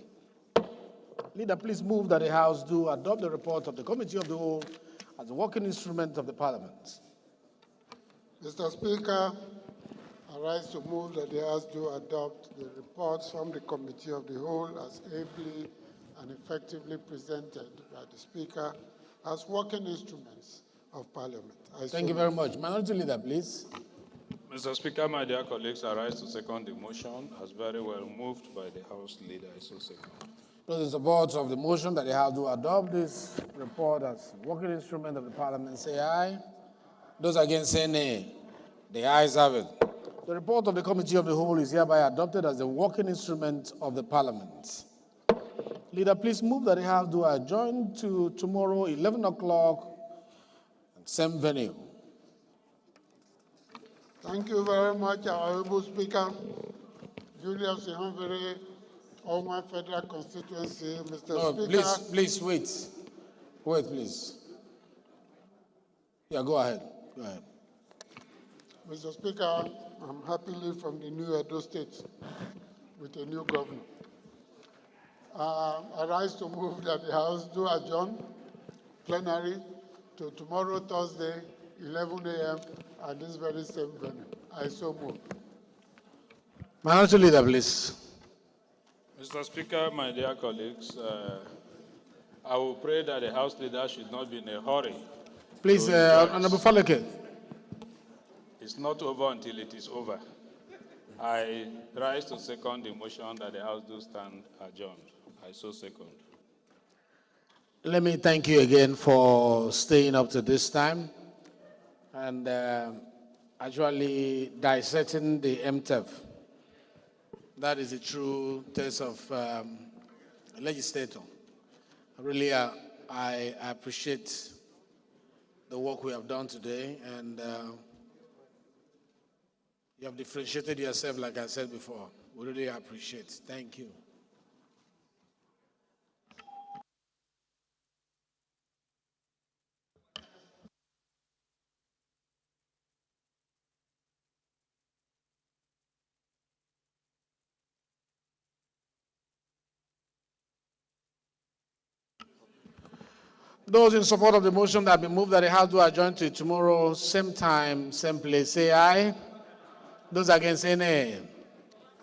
Leader, please move that the House do adopt the report of the Committee of the Whole as a working instrument of the Parliament. Mr. Speaker, I rise to move that the House do adopt the reports from the Committee of the Whole as ably and effectively presented by the Speaker as working instruments of Parliament. Thank you very much. Minority Leader, please. Mr. Speaker, my dear colleagues, I rise to second the motion as very well moved by the House leader. I so second. Those in support of the motion that the House do adopt this report as working instrument of the Parliament say aye. Those against say nay. The ayes have it. The report of the Committee of the Whole is hereby adopted as the working instrument of the Parliament. Leader, please move that the House do adjourn to tomorrow, 11 o'clock, same venue. Thank you very much, our able Speaker, Julius Ihanvere, Owan Federal Constituency. Mr. Speaker. Please wait. Wait, please. Yeah, go ahead. Go ahead. Mr. Speaker, I'm happily from the new Edo State with a new governor. I rise to move that the House do adjourn plenary to tomorrow, Thursday, 11 a.m. at this very same venue. I so move. Minority Leader, please. Mr. Speaker, my dear colleagues, I will pray that the House leader should not be in a hurry. Please, Honorable Faleke. It's not over until it is over. I rise to second the motion that the House do stand adjourned. I so second. Let me thank you again for staying up to this time and actually dissecting the MTEF. That is a true test of a legislator. Really, I appreciate the work we have done today, and you have differentiated yourself, like I said before. We really appreciate. Thank you. Those in support of the motion that have been moved that the House do adjourn to tomorrow, same time, same place, say aye. Those against say nay.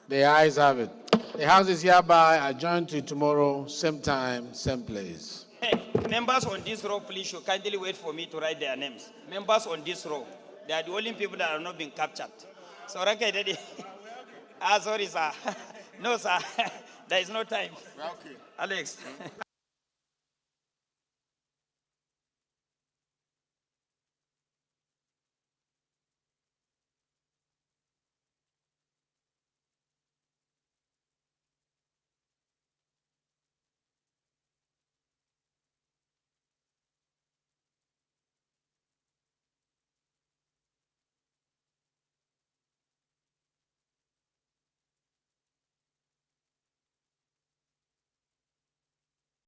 The ayes have it. The House is hereby adjourned to tomorrow, same time, same place. Hey, members on this row, please should kindly wait for me to write their names. Members on this row, they are the only people that have not been captured. So, okay, sorry, sir. No, sir. There is no time. Okay. Alex.